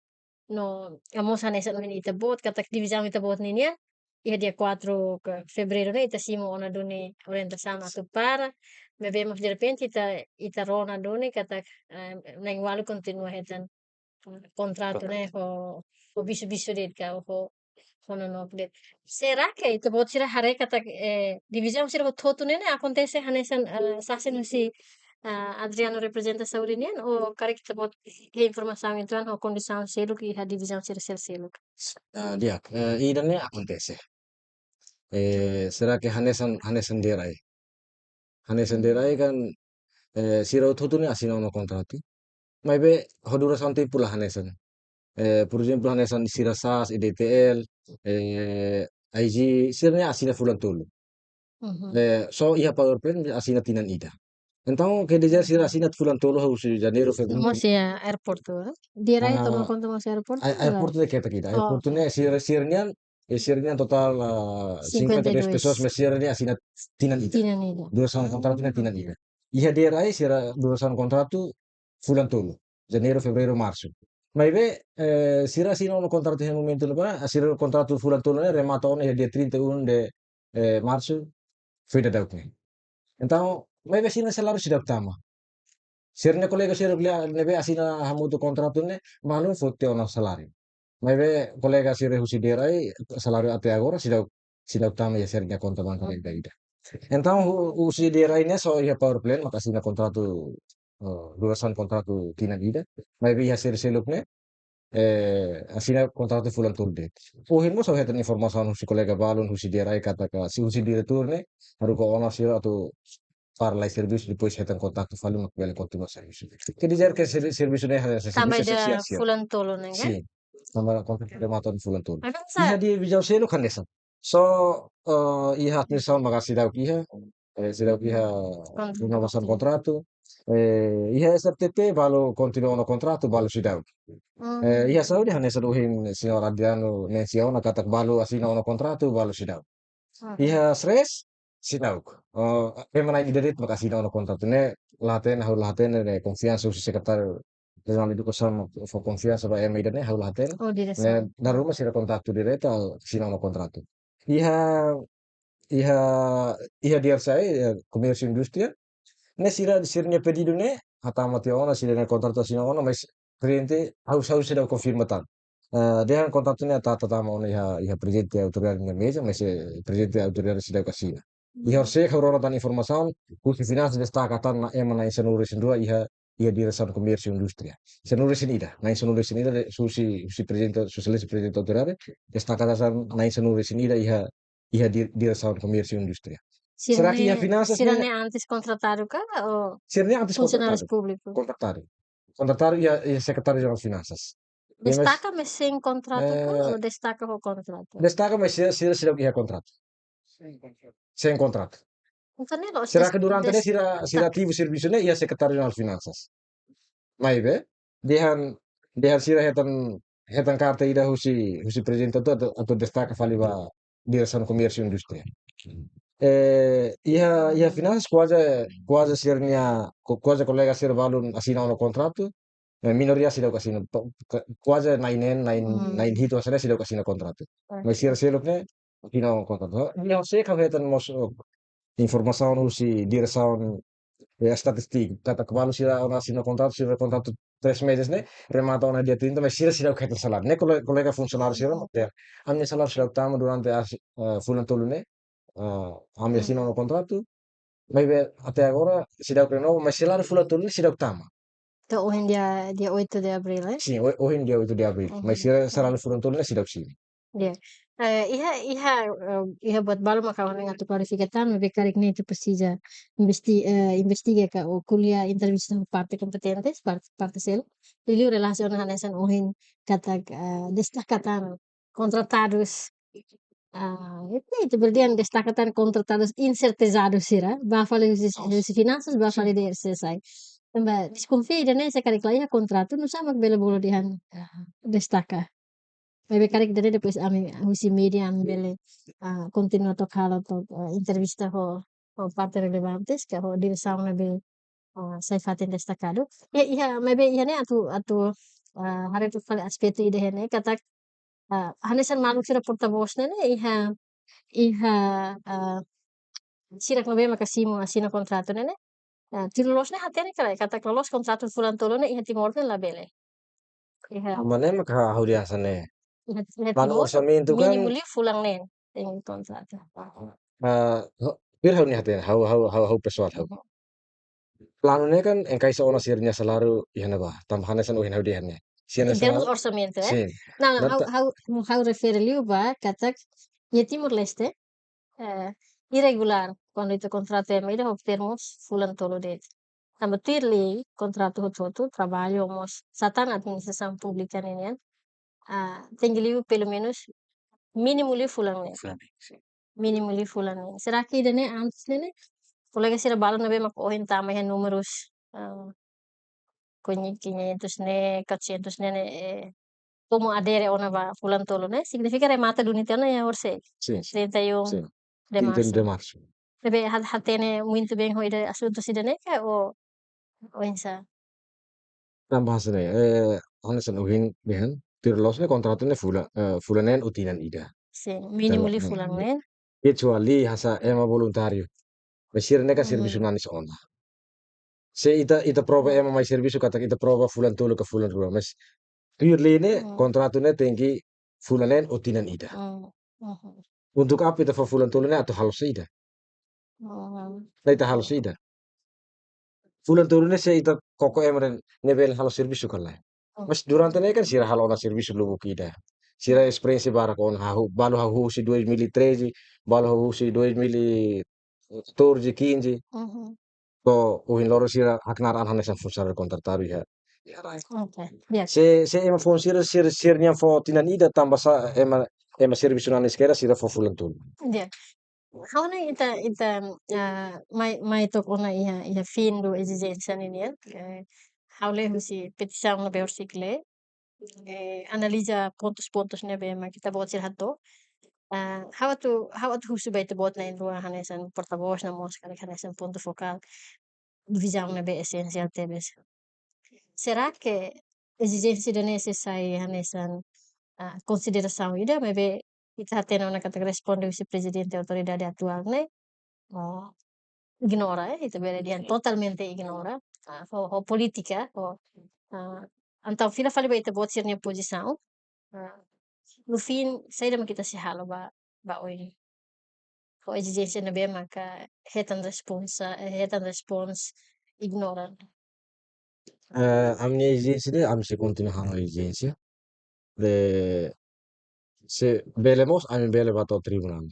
no amosa nessa no ita bot kata divisão ita bot ninia ia dia 4 de fevereiro né ita simo ona dune orientação atu para bebemos de repente ita rona dune kata na igual continua hetan contrato né ho bisu det ka ho no update. Será que ita bot sira hare kata divisão sira ho totu né acontece hanesan sasen si Adriano representa saúde nian ou kare kita bot informação então ou condição selo que a divisão ser selo. Dia, idannya acontece. Será que hanesan derai. Hanesan derai kan sira tutu ni asina no contrato. Mas be hodura santi pula hanesan. Por exemplo, hanesan sira SAS, EDTL, IG, sira ni asina fulan tulu. So ia power plan asina tinan ida. Então, que dizer sira asina fulan tulu harus janeiro fevereiro. Mo sia airport tu. Dirai tomo conto mo sia airport. Airport de kita kita. Airport ni sirnian total 52 pessoas, mas sirnia asina tinan ida. Duração contrato ni tinan ida. Ia dirai sira duração contrato fulan tulu. Janeiro, fevereiro, março. Mas be sira asina no contrato no momento lepa, sira contrato fulan tulu ni remata on dia 31 de março fida daukne. Então, mas be sina salário sidak tama. Sirne colega sir nebe asina hamutu contrato ne manu fotte ono salario. Mas be colega sir husiderai salario até agora sidak tama ya sirnya conta banca ida. Então husiderai ne so ia power plan maka asina contrato duração contrato tina ida. Mas be ya sir seluk ne asina kontratu fulan tuldet. Uhin mo sa hetan informasan husi kolega balon husi dirai kata ka si husi diretur ne haru ko ona sira atau parlai serviço depois hetan contato falo mak bele continua serviço. Que dizer que serviço ne ha Tambay serviço da sia. fulan tolo na nga. Sim, sama kontak maton fulan tul. Ay, Iha sa, di bijau selo kanesa. So iha admissão magasidau iha sidau iha renovação kontrati. contrato. Iha SFTP valo continua no contrato valo sidau. Iha saudi hanesa duhin senhor Adriano menciona katak valo asina no contrato valo sidau. Iha stress sinau. Memang iderit makasina no contrato ne laten ne confiança o secretário Regional de Educação for confiança vai é meida ne hau laten Oh, ne direção. da Roma sira contato direto al sina no contrato. Iha iha iha diar sai comércio e indústria ne sirnya pedido ne hatama te ona sira ne contrato sina ona mas cliente hau sira confirmatan. Dia contato ne tama ona iha presidente autoridade na mesa mas presidente autoridade sira kasina. Iha orse haurona tan informação kusi finanças destacatan na emana insenure sendua iha direção comércio e indústria. Senure sinida, na insenure sinida susi presidente socialista presidente autoridade destacatan na insenure sinida iha direção comércio e indústria. Será que iha finanças Sira ne ne antes contratado ka o sirnya antes funcionários públicos? contratado. Contratado iha secretário geral de finanças. Destaca mas sem contrato ka Eh, o destaca o contrato? destaca mas sira iha contrato. Sem contrato. Então, nilo, Será que durante ne sira ativo serviço ne iha secretário geral de finanças. Maybe dihan sira hetan carta ida husi presidente atau destaca faliba direção comércio e indústria. Iha finanças quase sirnya quase colega sir balun asina no contrato. Minoria sila kasino quase nain hito asala sila kasino contrato. Mas sira selok ne kina contrato. Ni hose ka hetan mos informação husi direção statistik kata kemalu sira ona sino contrato 3 meses ne remata ona dia 30 mas sila kaitan salar ne colega funcionário sira amne salar sila utama durante fulan tolu ne amne sino no contrato mas até agora sila renovo mas sila fulan tolu ne sila utama. Então, hoje dia 8 de abril, eh? Sim, hoje em dia 8 de abril, mas será no furon tolo na sila sini. Dia. Iha buat balu makawan nga tu klarifikatan me karik ne tu precisa investiga ka o kuliah entrevista parte competentes parte sel. Ele relaciona hanesan ohin katak destacatan contratados itu berdian destacatan contratados incertizados sira ba fale husi finanças ba fale de selesai. Tambah desconfia ne sa karik laya contrato no sama bela bolo dihan destaca. Maybe karik dere depois ami husi media ami bele continua tocalo to entrevista ho parte relevantes que ho direção na be sai fatin destacado. Maybe ne atu hari tu fale aspecto ide ne katak hanesan malu sira porta-voz ne iha sira klabe makasimo asina contrato ne tilolos ne hatene kala katak lolos contrato fulan tolo ne iha timor la bele. Iha Manem ka haudiasa ne. iha Mano timor orçamento kan minimally fulang nen tem contrato. bir hau ni haten hau pessoal hau. Plano ne kan engkai sa ona sirnya salaru ihana ba tambahan san uhin hau dihan ne. Sirnya In termos salaru. orçamento, Sim. Não, Nata how refere liu ba katak ia Timor-Leste irregular quando itu contrato é meio termos fulan tolo det. Tambah tirli contrato hotu trabalho mos satan administração pública nenen tem que liu pelo menos mínimo li fulan ne. Mínimo li fulan ne. Será que ida ne antes ne? Colega sira bala na be mak ohin tama yan números konyi 500 ne 400 ne como adere ona ba fulan tolo ne significa remata do nitana ya orse sim. 31 Sim. de março. De março. Bebe hatene muito bem hoida assunto sidane ka o insa. Tambah ne ona san uhin dihan tirlos ne kontrato ne fulanen utinan ida. Sim, mínimo li fulan ne. Kecuali hasa ema voluntario. Mesir ne ka serviço nanis ona. Se ita prova ema mai serviço kata ita prova fulan tolo ka fulan rua mas purely ne kontrato ne tinggi fulanen utinan ida. Untuk apa ita fa fulan tolo ne atau halus ida. Na ita halus ida. Fulan tolo ne se ita koko ema ne bel halus serviço kala. Mas durante ne kan sira halona serviço lubu kida. Sira experiência bara kon hahu balu hahu si 2013, balu hahu si 2014, 15. Mhm. To uhin loro sira haknar an hanesan funcionário contratado ya. Ya rai. Oke, ya. Se ema fon sira nya fo tinan ida tambah sa ema serviço nanis kera sira fo fulan tul. Ya. Hauna ita mai tok ona iha fin do exigência ini ya. Haule husi petição na beursikle. Analisa pontos-pontos na bema kita buat sirhato. How atu husu baita buat na indua hanesan porta-voz na mos kali hanesan ponto focal divisão na be essencial tebes. Será que exigência da necessária hanesan consideração ida maybe kita tena na kata responde si presidente autoridade atual né ignora ita bere dia totalmente ignora ho política então fila fali baita buat sirnya posição no fim saída kita se halo ba oi ho exigência na bema ka hetan response ignora A minha exigência de am se continua a exigência de se belemos ami bele bato tribunal.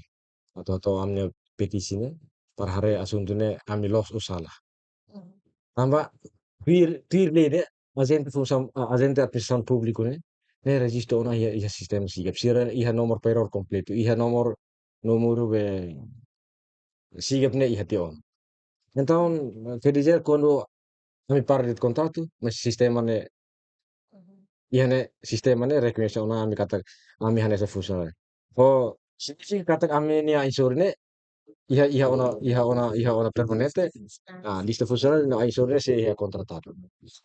Atau amnya petisi ne par hare asunto ne ami los usalah. Tamba tuir lede agente administração público ne registro ona ia sistema sigap sira iha nomor payroll completo iha nomor be sigap ne iha tion. Então quer dizer quando ami parli de contrato mas sistema ne iha ne sistema ne reconhece ona ami kata ami hane se funcionário. Oh significa kata ami ne insur ne iha ona permanente lista funcionário na insur ne se iha contratado.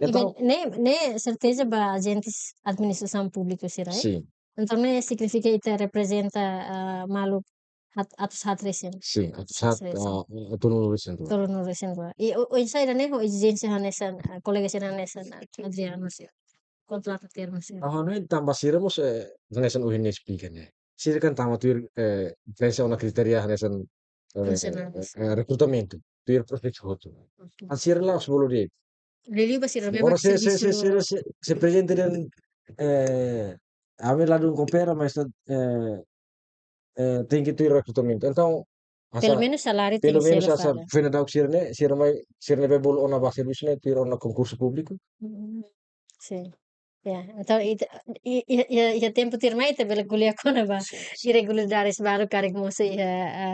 Então ne certeza ba agentes administração pública será sim. Então ne significa ita representa malu atus hat recen Sim, saat turun recente. turun recen o inside ne ho exigência hanesan colega sira hanesan Adriano sir contrato termo sir Ahonnya tambah siremos hanesan uhin explican ya. Sir kan tama tuir diferença ona kriteria hanesan Funcionários. recrutamento. Tuir prospect hotu. An sir lá os bolodia. Lili ba sira Ora memang serviço se presente dan ame lá dun compera mas tem que tuir recrutamento. Então pelo menos salário tem pelo que menos ser asa fala fena dauk sirne vai bol ona ba serviço ne tuir ona concurso público. sim ya então ia tempo tirma ita bela kuliah kona ba irregularidades baru karek moça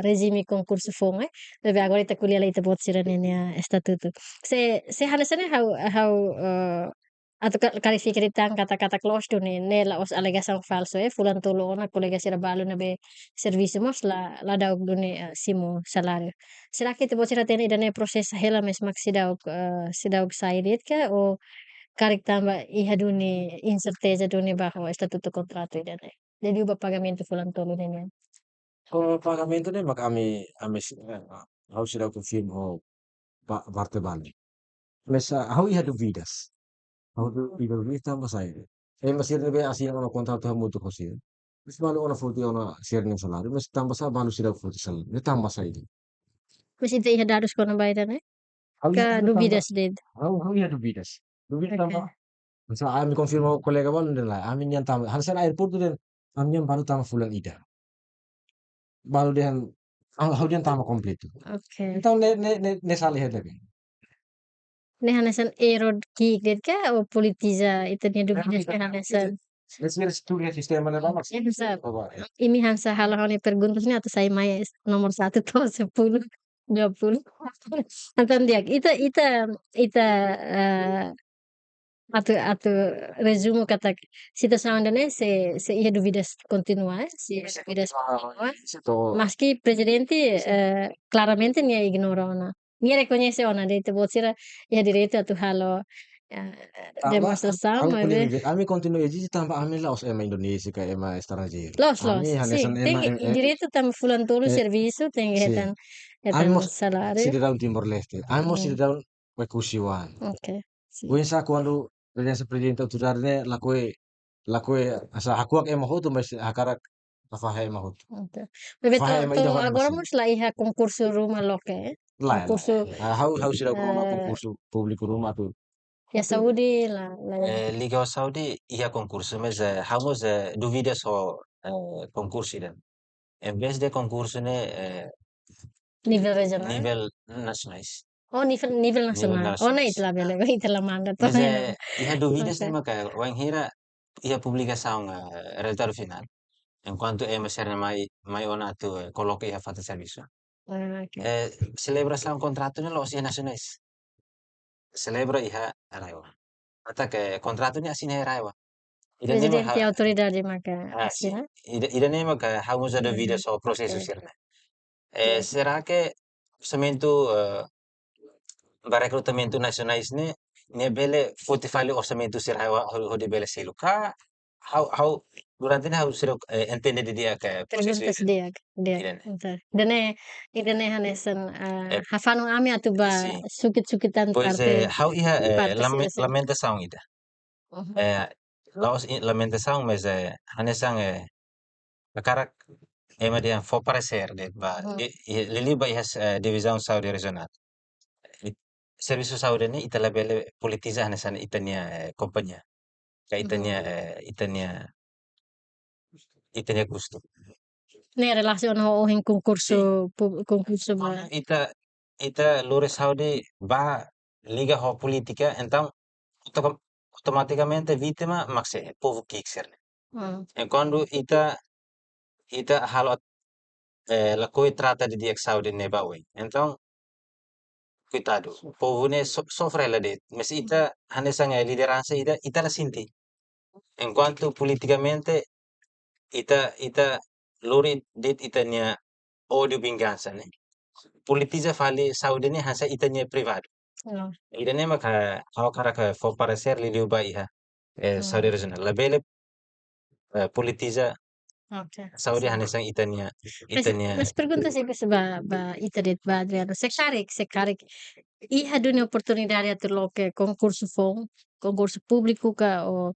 regime concurso fonga bebe agora ita kuliah lá ita bot sira nene estatuto se hanesane how atau kalifikir itang kata-kata close do ne la os alegação falso fulan tolo ona kolega sira balu na be serviço mos la daug do ne simo salário será que ita bot sira tene ida ne proses hela mes mak sidaug saidit ka o Karek tamba iha duni incerteza duni bajo estatuto contrato idane. Jadi ubah pagamento fulan tolo nene. Kalau pagamento ne mag ami harus sila confirm o parte bali. Mas how iha duvidas? How duvidas tamba saya. Masir ne be asin ona contrato hamutu ko siya. Mas balu ona futi ona share ng salário, mas tamba sa balu sila futi salário. Ne tamba sa ini. Mas ita iha dados ko na bayad ne? How Ka iha duvidas did. How iha duvidas? Duvidas Okay. tamba. Sa ami confirm ko kolega balu nila. Amin yan tamba. Hansan airport din. Amin yan balu tamba fulan ida. Balu dihan how diyan tama kompleto. Okay. Então ne sali hede. Ne hanesan error ki did ka o politiza ita ne duvidas ka hanesan. Nel studio sistema na naman. Sa imi hansa halahone perguntas ni atau saya maya nomor 1 to 10 20. Antan dia ita atau resumo kata situação ainda né se ia dúvidas continuar se dúvidas continuar maski presidente claramente nie ignora ona nie reconhece ona de te botira ia direito atu halo demonstração mas Ami continua existe tambah ami lah os ema Indonesia ka ema estrangeiro. los Ami sim hanesan tem ema direito tam fulan tolo serviço tem sim. hetan Ami mos salário Cidadão Timor Leste. Ami mos cidadão Kusiwan. okay sim Kuin sa quando presença presidente autoridade ne lakue asa hakuak ema hotu mas hakarak kafaha ema hotu. okay bebe Faha ema ida hona agora basi. mos lá ia concurso rumah loke Lah. concurso How sila ko concurso público rumah tu Ya Saudi lah. Liga Saudi ia concurso, mas vamos duvida só concurso dan. Em vez de concurso né Nível regional. nível nacionais. Oh, nível nasional. Oh, na nasionais. itulah bela, itulah manda Mas tuh. ia duvidas Oke. né maka wang hira ia publicação resultado final. Enquanto ser mai ona tu coloca ia fata serviço. Oke. Celebração contrato né los ia nacionais. Celebra ia raiwa. Ata que contrato né asina raiwa. Ida nema Presidente autoridade maka sim. asina. Ida nema ka vamos a duvida só processo sirne. Será que orçamento ba recrutamento nacionais ne bele foti fali orçamento sir hawa hodi bele selo ka how durante how sir entende de dia que processo Perguntas dia. irene Entar. Dene hanesan eh hafanu ami atu ba sim sukit-sukitan pois parte how iha parte sila sila. lamentação ida laos lamentação mas hanesan karak ema dia for parecer de ba lili ba iha divisão saudi regional serviço saudi ni itala bele politiza hanesan itania companhia ka itania gusto. Ne relacion ho hin concurso ba. Ita lures Saudi ba liga ho politica, então automaticamente vítima maxe povo kikser. E quando ita halot la coi trata de dia Saudi ne ba oi. Então coitado, povo ne sofre la det, mas ita hanesang liderança ita la sinti. Enquanto politicamente ita luri det itania ódio vingança, né? Politiza fali Saudi ni hasa itanya privado. Ida ne maka how karaka for parecer li liuba iha Saudi regional. La bele politiza Oke. Saudi hanesang itanya Mas pergunta sih ba internet ba Adriano. Sekarik. Iha dunia oportunidade atu loke concurso público ka o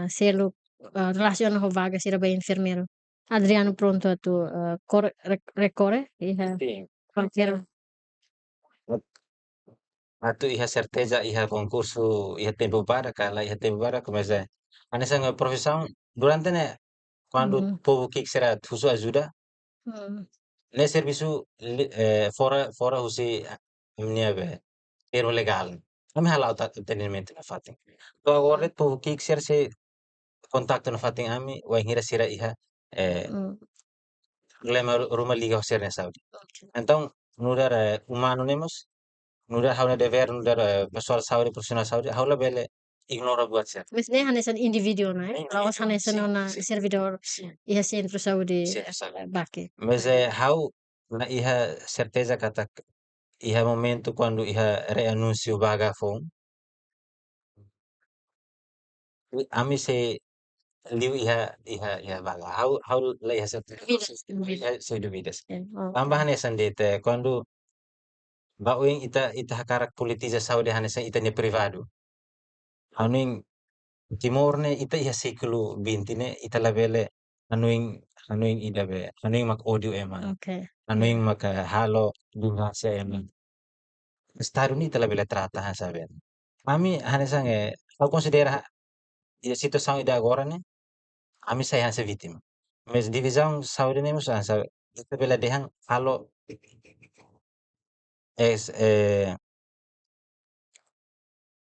selo relaciona ho vaga sira ba enfermeiro. Adriano pronto atu recore iha sim. qualquer Atu iha certeza iha concurso iha tempo para kala iha tempo para mas hanesang profissão durante ne quando povo que será tuso ajuda ne serviço fora usi minha termo legal. Kami halau tenimento na fatin. To agora povo que se kontakto na fating ami wa hira sira iha problema rumah liga hoserne Saudi. Então, nudar humano nemos, nudar hauna dever nudar pessoal Saudi profissional Saudi haula bele ignora buat ser. Mas ne hanesan individu na laos hanesan Sim, ona sim. servidor iha centro Saudi Sim, sabe. bake. Mas how na iha certeza kata iha momento quando iha reanuncio vaga phone ami se liu iha vaga how la iha certeza se duvidas. Tambahan sandete quando bauing ita hakarak politiza Saudi hanesa itanya privado. Hanuing timorne ita iha sikulu bintine ita labele hanuing idabe hanuing mak audio ema Okay. hanuing mak halo dunghasa ema. Estado ni ita labele trata ha saben. Ami hanesa au considera situação ida agora né ami sai hansa vítima. Mas divisão Saudi ne musa hansa ita bela dehang halo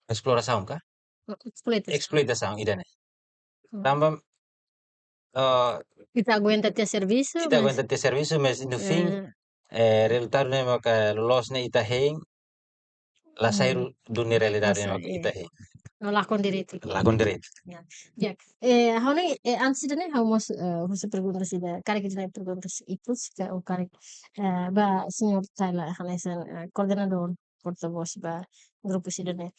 exploração ka? Exploitação ida né. Também Kita aguenta ter serviço, ita mas aguenta ter serviço, mas no fim, resultado ne maka lolos ne ita heng, la sair dunia realidade ne maka ita heng. lakon direito. Lakon direito. Ya. Hone antes de vamos você pergunta se da cara que já pergunta se itu se o cara ba senhor Tyler Hanesan coordenador porta-voz ba grupo sidane.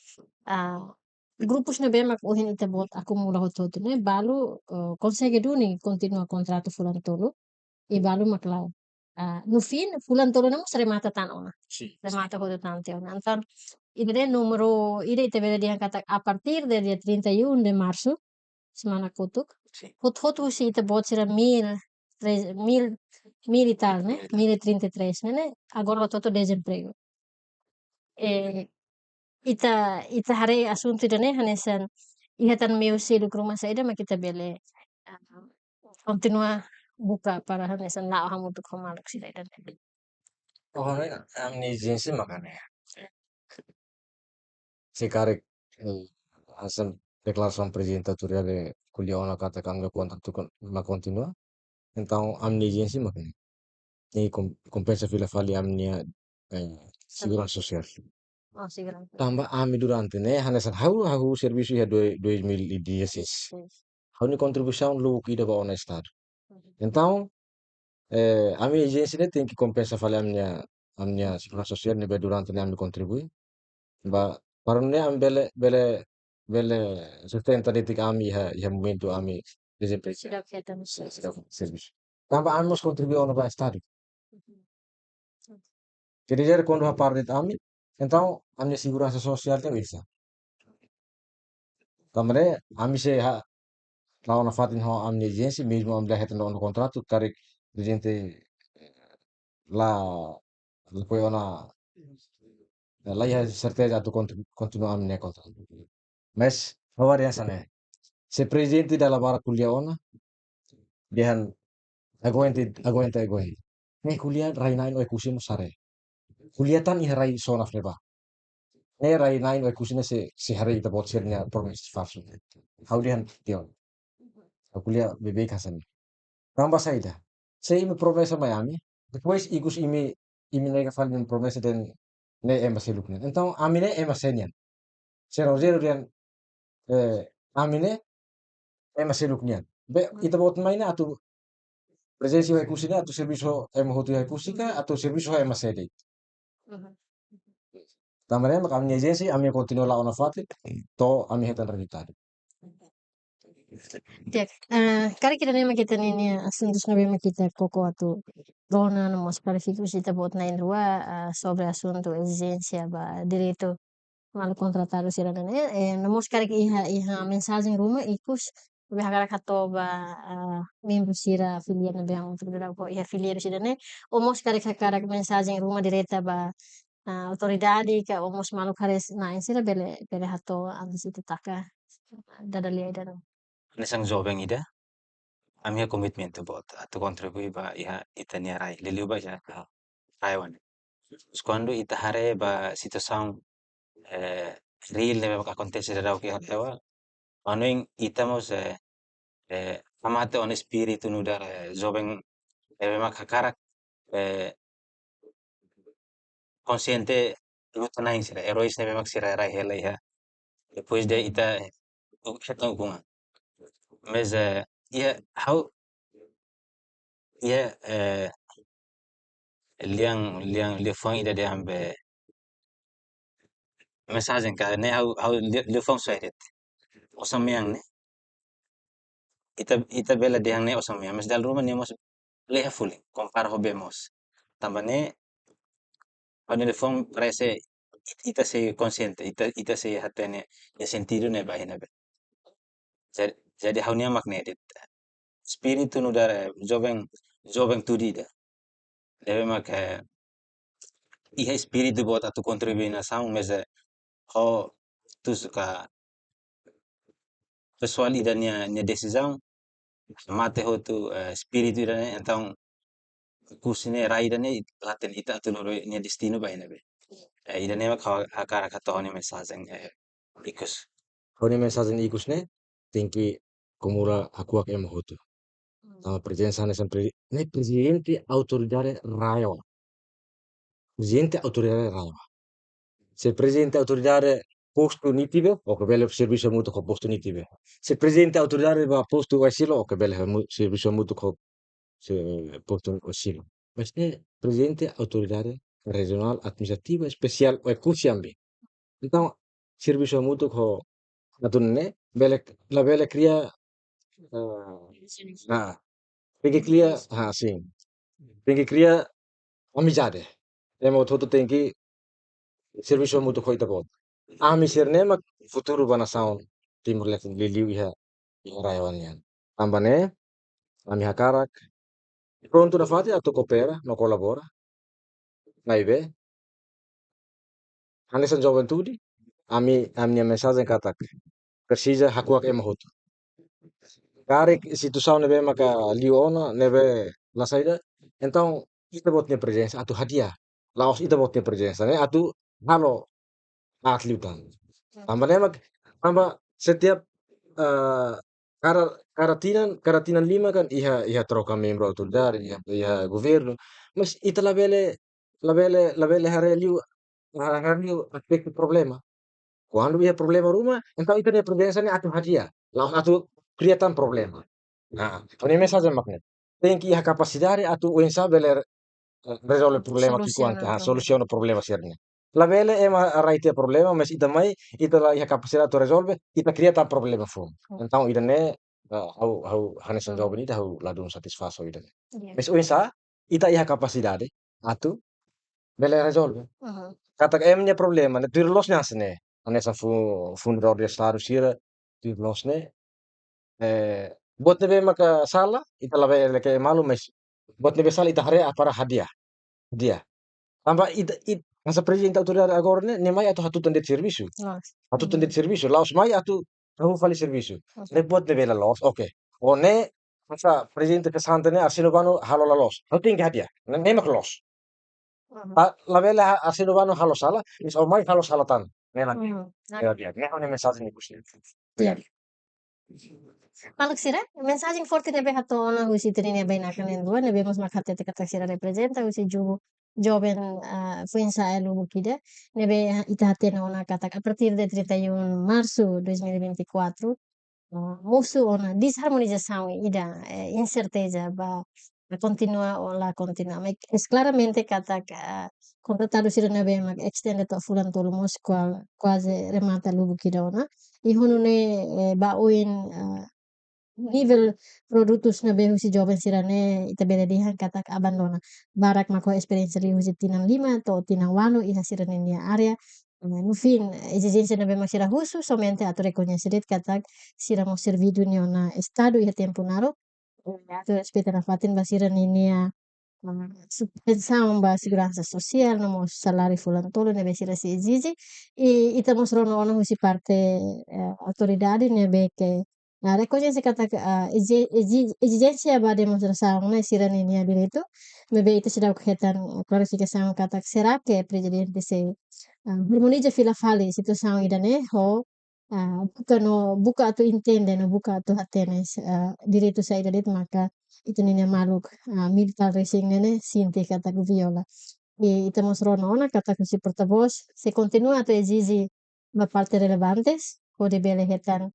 Grupos na bem o hin ita bot acumula todo né balu consegue duni continua contrato fulan tolo e balu makla. No fim fulan tolo não se remata tanona. Remata hodo tante ona. Então ide número ide te vede diangkat a partir de dia 31 de março semana kutuk. Hot usi ite bot sira mil e tal, né? 1033, né? Agora o toto desemprego. ita hari assunto dane hanesan ihatan meu siluk rumah saida ma kita bele continua buka para hanesan lao hamu tu komalak sida dan Pokoknya amni jinsi makanya. Sekarang hasan declaração apresentatoriale kuliah ona katakan meu contrato ma continua. Então amni jinsi makanya. Ini compensa fila fali amnia segurança social. oh sigara Tambah ami durante né hanesan hau serviço ya 2016. Hau ni contribuição louco ida ba ona estado. Então a minha agência né tem que compensar falei a minha segurança social né durante né me contribui ba para né am bele sustenta detik ami ha momento ami desemprego sida ketan serviço tambah ami mos contribui ono ba estado jadi quando a parte ami então a minha segurança social tem bisa também ami se ha lá na fatin ho a minha agência mesmo am dah hetan no contrato tarik gente lá poi ona lei ha certeza tu continua a minha contrato mas variação né se presente dalla bara kuliah ona dihan aguenta. Ne kuliah rai nain oi kusin sare. Kuliah tan i rai sona freba. Ne rai nain oi kusin se hari ita bot sirnya promes farsu. Hau dihan tion. Kuliah bebek hasan. Tambah saida. Se imi promesa Miami. Depois igus imi nega falin promesa den ne embassy luknen. Então amine embassy nian. Zero dian amine embassy luknian. Be ita bot maina atu presensi hai kusina atu serviço hotu hai kusika atu serviço hai masede. Tamaré mak amni agensi ami continua la ona fati to ami hetan resultado. tiak kari kita nema kita nini assuntos no bema kita koko atu dona no mos qualificus ita bot nain rua sobre assunto exigência ba direito mal contratado cidadão no mos kari iha mensagem ruma ikus be hakara katoba membro sira afiliado be untuk dira ko iha afiliado cidadão o mos kari hakara mensagem ruma direta ba autoridade ka o mos malu kares na insira bele hato antes itu taka dadalia dan Nisang jobeng ida, amia komitmen tu bot, tu kontribui ba iha itania rai, liliu ba ja raiwan. Quando ita hare ba situação real ne ba acontece da o que hatewa, manuing ita mos amate on espírito no dar jovem ma kakarak consciente luta na insira, heróis ne mak sira rai hela iha. Depois de ita hetong kunga. Mas ia how ia liang liang ida de ambe mensagem ka ne how liang swaidet osamiang ne ita bela de ne osamiang mas dal rumah ne mos leha fully compara ho bemos tambane quando liang parece ita se consciente ita se hatene ya sentido ne bahina be jadi how ne magnetit spiritu no dar jovem tudida deve mak iha espírito bota tu contribuir na ação mas ho tu suka pessoal ida nia decisão mate ho tu espírito ida ne então kusine rai ida ne laten ita tu loro nia destino ba ina be ida ne mak hakara katone mensagem ikus Hau ni mensagem ikus ne tem que comura akuak em hotu. Tama presença nessa ne presidente autoridade raiwa. Presidente autoridade raiwa. Se presidente autoridade posto nitibe o che belle serviço muito com posto nitibe. Se presidente autoridade va posto asilo o che belle serviço muito com se posto asilo. Mas ne presidente autoridade regional administrativa especial o kusiambi. Então serviço muito com adunne belle la belle cria perché cria sim. Perché cria amizade. Emo todo tem que serviço muito com itabot. Ami sirnema futuro ba nação Timor Leste liliu iha raiwan yan. Tambane ami hakarak pronto na fati atau coopera no colabora. Naibe hanesan joventudi minha mensagem katak Persija hakuak ema hotu. Karek situação nebe maka liu ona nebe la saída. Então ita botnya presença atu hadiah. Laos ita botnya presença né atu halo atliutan. Tambah nemak tambah setiap kara karatinan 5 kan iha troca membro autoridade, iha governo, mas ita labele hareliu aspecto problema. Quando ia problema rumah, então ita dia presença ne atu hadiah. Laos atu criatan problema. Nah, ini mensagem makna. Tem que iha capacidade atu uensa beler resolve problema que Solusiona quanto problema. soluciona problema sirne. La vele ema raite problema, mas ita mai ita la iha capacidade to resolve, ita criata problema fom. Então ida ne au hanesan jawab ini hau ladun satisfaso ida. Iya. Mas uensa ita iha capacidade atu bele resolve. Mhm. Kata emnya problema, ne tur los nasne. Anessa fundador de estado sira tur los ne buat nebe maka salah, ita la vele ke malu mas buat nebe salah ita hare para hadiah. Dia. Tambah masa presidente autoridade agora ne mai atu hatutan de serviço. Nossa. Hatutan de serviço. Laos mai atu tahu fali serviço. Ne buat nebe la los, oke. O ne masa presidente ke santa ne Arsino Bano halo la los. Hau tinggi hadiah. Ne mak los. Mhm. La vele Arsino Bano halo salah, is o mai halo salatan. Ne lagi. Mhm. Ne lagi. Ne hau ne mensagem ni kusi. Iya. Paluk sira, mensagem forte nebe hatona husi trinha bem na canendua, nebe mos makate te kata sira representa husi jugo jovem fuensa elu bukida, nebe ita hatena ona kata a partir de 31 março 2024, musu ona desharmonização ida incerteza ba continua ola continua, mas claramente kata contratado sira nebe mak extended to fulan tolu mos quase remata lubu kida ona, e hunu ne ba uin nível produtos na behu si jovem sirane ita bele dihan katak abandona barak mako experiência li husi tinang 5 atau tinang 8 iha sirane nia area no fim exigência na bema sira husu somente atu reconhecido katak sira mo servido ni ona estado iha tempo naro atu respeita na fatin basira ni nia pensão ba segurança social no mo salário fulan tolo nebe sira si exige e ita mosrono ona husi parte autoridade nebe que reconhece kata exigência ba demonstração né sira nini habilito mebe ita sira ketan klarificação kata será que presidente se harmoniza fila fali situação ida né ho buka atu entende no buka atu hatene direito saída det maka itu nini maluk militar racing nene sinti kata viola e ita mosrono ona kata si porta-voz se continua atu exige ba parte relevantes o de bele hetan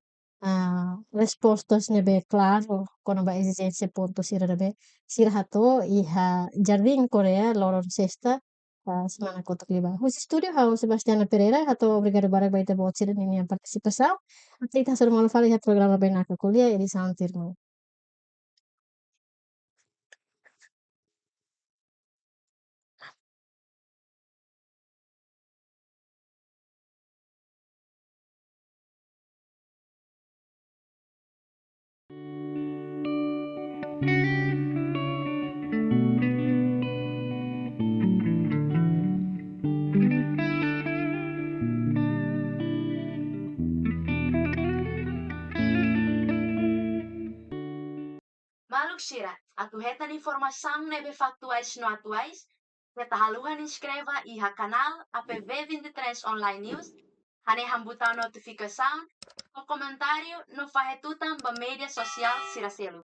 respostas nebe claro kono ba exigência ponto sira nebe sira hato iha jardim Korea lorong sexta semana kotak liba hus studio hau Sebastiana Pereira atau obrigado barak baita buat sira nini yang participação até ita sur malu fali ha programa benaka kuliah edição tirno. Maluk sira, atu hetan informação nebe factuais no atuais, beta haluhan inscreva iha canal APV23 Online News, hane hambutan notificação, o comentário no fahetutan ba media social sira selu.